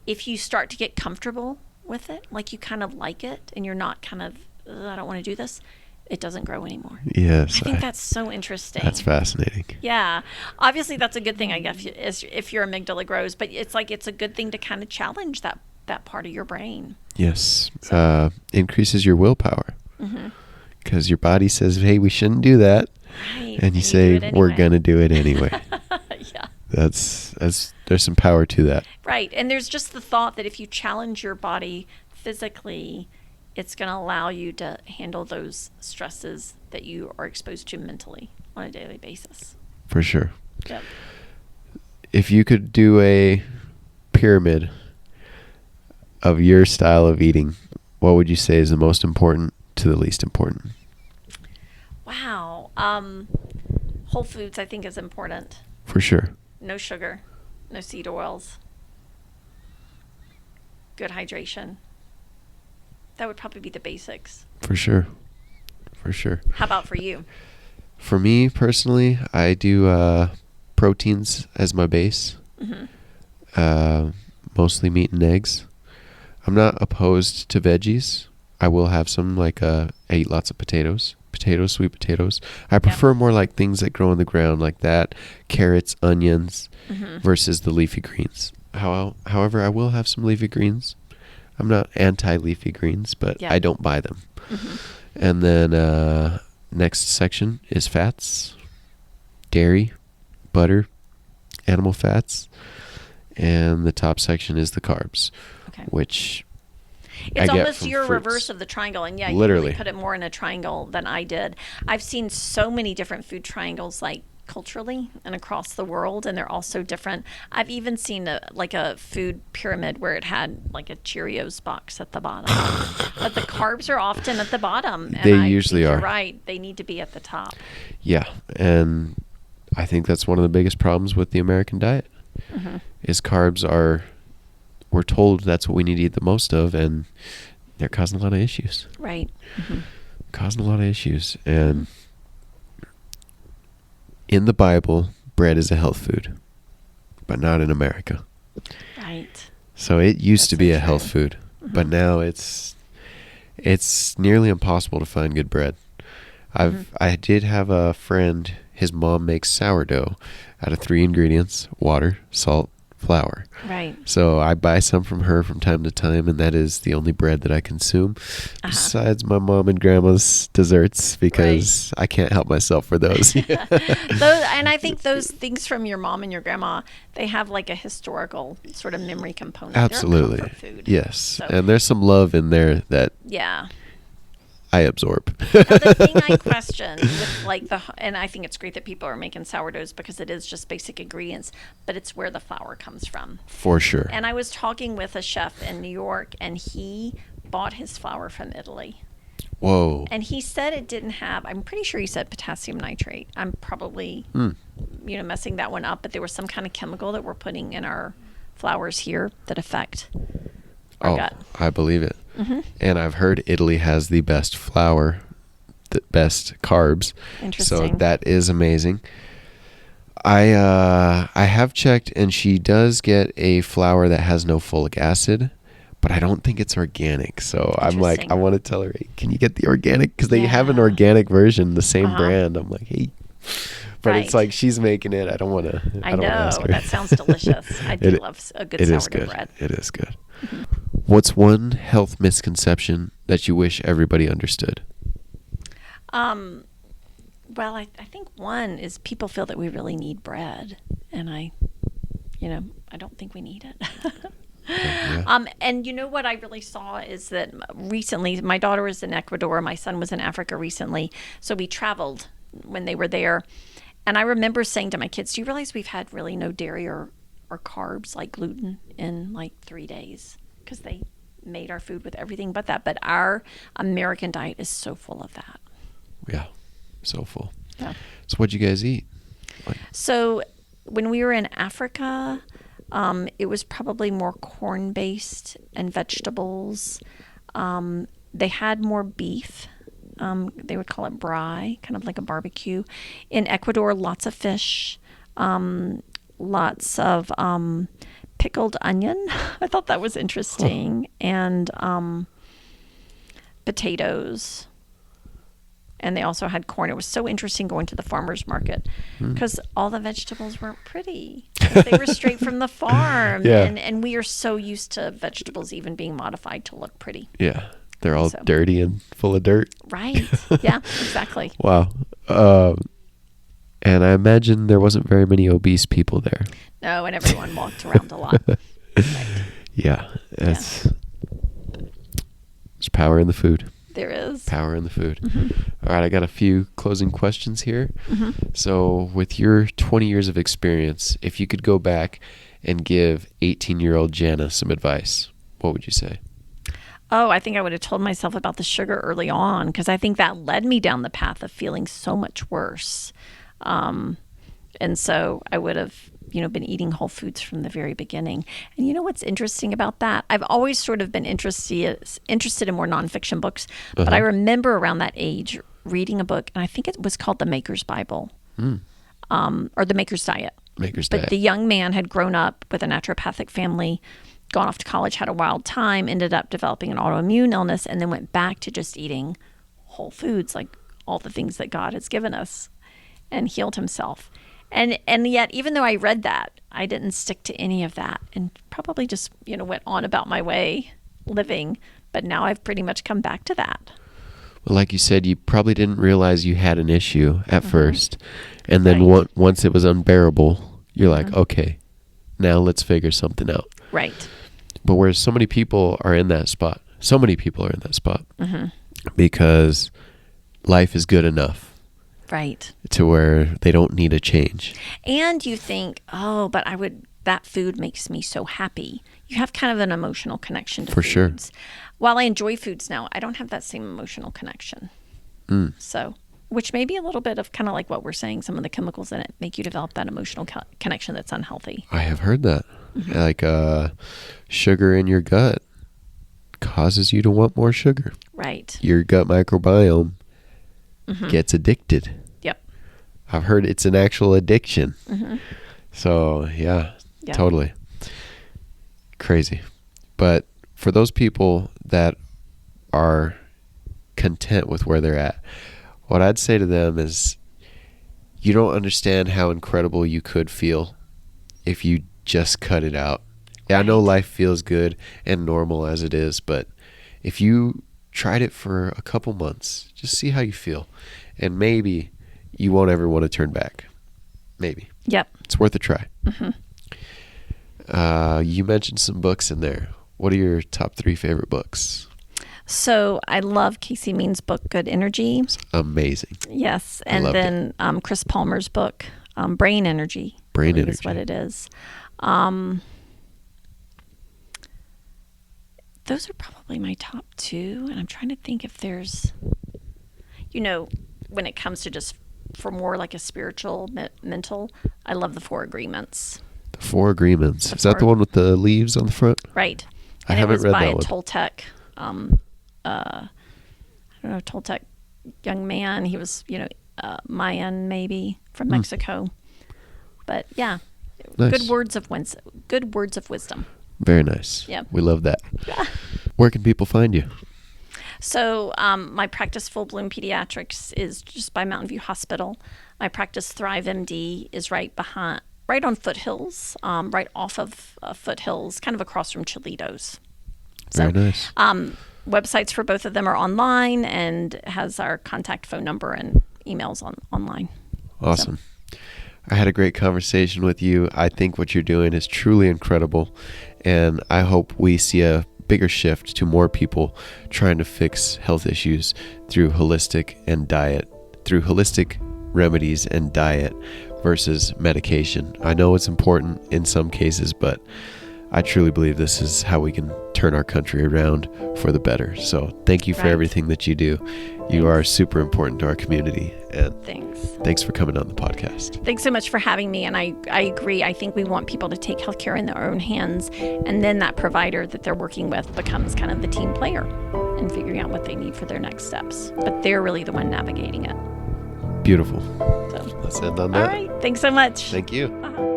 if you start to get comfortable with it, like you kind of like it and you're not kind of, I don't want to do this, it doesn't grow anymore. Yes. I think that's so interesting. That's fascinating. Yeah. Obviously, that's a good thing, I guess, if your amygdala grows. But it's like it's a good thing to kind of challenge that part of your brain. Yes. Increases your willpower. Because your body says, hey, we shouldn't do that. Right. And you say, anyway. We're going to do it anyway. Yeah. There's some power to that. Right. And there's just the thought that if you challenge your body physically, it's going to allow you to handle those stresses that you are exposed to mentally on a daily basis. For sure. Yep. If you could do a pyramid of your style of eating, what would you say is the most important to the least important? Wow. Whole foods, I think, is important. For sure. No sugar, no seed oils, good hydration. That would probably be the basics. For sure. How about for you? For me personally, I do proteins as my base. Mostly meat and eggs. I'm not opposed to veggies. I will have some, like I eat lots of sweet potatoes. I prefer more like things that grow in the ground like that, carrots, onions, versus the leafy greens. However, I will have some leafy greens. I'm not anti-leafy greens, but I don't buy them. And then next section is fats, dairy, butter, animal fats. And the top section is the carbs, which it's I get almost from your fruits. Reverse of the triangle. And yeah, literally. You really put it more in a triangle than I did. I've seen so many different food triangles, like culturally and across the world, and they're all so different. I've even seen a food pyramid where it had like a Cheerios box at the bottom. But the carbs are often at the bottom. And they usually are. You're right. They need to be at the top. Yeah. And I think that's one of the biggest problems with the American diet is carbs are, we're told that's what we need to eat the most of, and they're causing a lot of issues. Right. Causing a lot of issues. And in the Bible, bread is a health food, but not in America. Right. So it used to be a health food, but now it's nearly impossible to find good bread. I did have a friend, his mom makes sourdough out of 3 ingredients: water, salt, flour. Right. So I buy some from her from time to time, and that is the only bread that I consume besides my mom and grandma's desserts, because I can't help myself for those. And I think those things from your mom and your grandma, they have like a historical sort of memory component. Absolutely. They're a comfort food. Yes. So. And there's some love in there that I absorb. Now, the thing I question with and I think it's great that people are making sourdoughs because it is just basic ingredients, but it's where the flour comes from. For sure. And I was talking with a chef in New York, and he bought his flour from Italy. Whoa. And he said it didn't have, I'm pretty sure he said potassium nitrate. I'm probably, messing that one up, but there was some kind of chemical that we're putting in our flours here that affect our gut. I believe it. And I've heard Italy has the best flour, the best carbs. Interesting. So that is amazing. I have checked, and she does get a flour that has no folic acid, but I don't think it's organic. So I'm like, Interesting. I want to tell her, hey, can you get the organic? Because they have an Yeah. organic version, the same brand. I'm like, hey. But Right. it's like she's making it. I don't want to. I don't wanna ask know. her. That sounds delicious. I do love a good It is sourdough good. bread. It is good. What's one health misconception that you wish everybody understood? Well, I think one is people feel that we really need bread, and I don't think we need it. Yeah. And you know what I really saw is that recently, my daughter was in Ecuador, my son was in Africa recently, so we traveled when they were there, and I remember saying to my kids, "Do you realize we've had really no dairy or carbs like gluten in like 3 days?" Because they made our food with everything but that. But our American diet is so full of that. Yeah. So full. Yeah. So what'd you guys eat? So when we were in Africa, it was probably more corn-based and vegetables. They had more beef. They would call it braai, kind of like a barbecue. In Ecuador, lots of fish, lots of pickled onion. I thought that was interesting. And potatoes. And they also had corn. It was so interesting going to the farmer's market because all the vegetables weren't pretty. They were straight from the farm. Yeah. And we are so used to vegetables even being modified to look pretty. Yeah. They're all dirty and full of dirt. Right. Yeah, exactly. Wow. And I imagine there wasn't very many obese people there. No, and everyone walked around a lot. Right. Yeah. There's power in the food. There is. Power in the food. All right, I got a few closing questions here. So with your 20 years of experience, if you could go back and give 18-year-old Jana some advice, what would you say? Oh, I think I would have told myself about the sugar early on because I think that led me down the path of feeling so much worse. And so I would have, been eating whole foods from the very beginning. And you know what's interesting about that? I've always sort of been interested in more nonfiction books, but I remember around that age reading a book, and I think it was called The Maker's Bible, or The Maker's Diet. But the young man had grown up with a naturopathic family, gone off to college, had a wild time, ended up developing an autoimmune illness, and then went back to just eating whole foods, like all the things that God has given us, and healed himself. And yet, even though I read that, I didn't stick to any of that and probably just, went on about my way living. But now I've pretty much come back to that. Well, like you said, you probably didn't realize you had an issue at first. And then once it was unbearable, you're like, okay, now let's figure something out. Right. But whereas so many people are in that spot, because life is good enough. Right. To where they don't need a change. And you think, but that food makes me so happy. You have kind of an emotional connection to foods. Sure. While I enjoy foods now, I don't have that same emotional connection. So, which may be a little bit of kind of like what we're saying, some of the chemicals in it make you develop that emotional connection that's unhealthy. I have heard that. Like sugar in your gut causes you to want more sugar. Right. Your gut microbiome gets addicted. Yep. I've heard it's an actual addiction. So, totally. Crazy. But for those people that are content with where they're at, what I'd say to them is you don't understand how incredible you could feel if you just cut it out. Yeah, I know life feels good and normal as it is, but if you tried it for a couple months, just see how you feel. And maybe you won't ever want to turn back. Maybe. Yep. It's worth a try. You mentioned some books in there. What are your top 3 favorite books? So I love Casey Means' book, Good Energy. It's amazing. Yes. And then Chris Palmer's book, Brain Energy. Brain Energy. Is what it is. Those are probably my top 2. And I'm trying to think if there's, when it comes to just for more like a spiritual, mental, I love the 4 Agreements. The 4 Agreements. Is that the one with the leaves on the front? Right. I haven't read that one. It was by a Toltec, Toltec young man. He was, Mayan maybe from Mexico. But yeah, nice. Good words of wisdom. Very nice. Yep. We love that. Where can people find you? So my practice, Full Bloom Pediatrics, is just by Mountain View Hospital. My practice, Thrive MD, is right on Foothills, right off of Foothills, kind of across from Cholitos. Very nice. Websites for both of them are online, and has our contact phone number and emails online. Awesome. So. I had a great conversation with you. I think what you're doing is truly incredible, and I hope we see a bigger shift to more people trying to fix health issues through holistic remedies and diet versus medication. I know it's important in some cases, but I truly believe this is how we can turn our country around for the better. So thank you for everything that you do. You are super important to our community. And thanks for coming on the podcast. Thanks so much for having me. And I agree. I think we want people to take healthcare in their own hands. And then that provider that they're working with becomes kind of the team player in figuring out what they need for their next steps. But they're really the one navigating it. Beautiful. So, let's end on that. All right. Thanks so much. Thank you.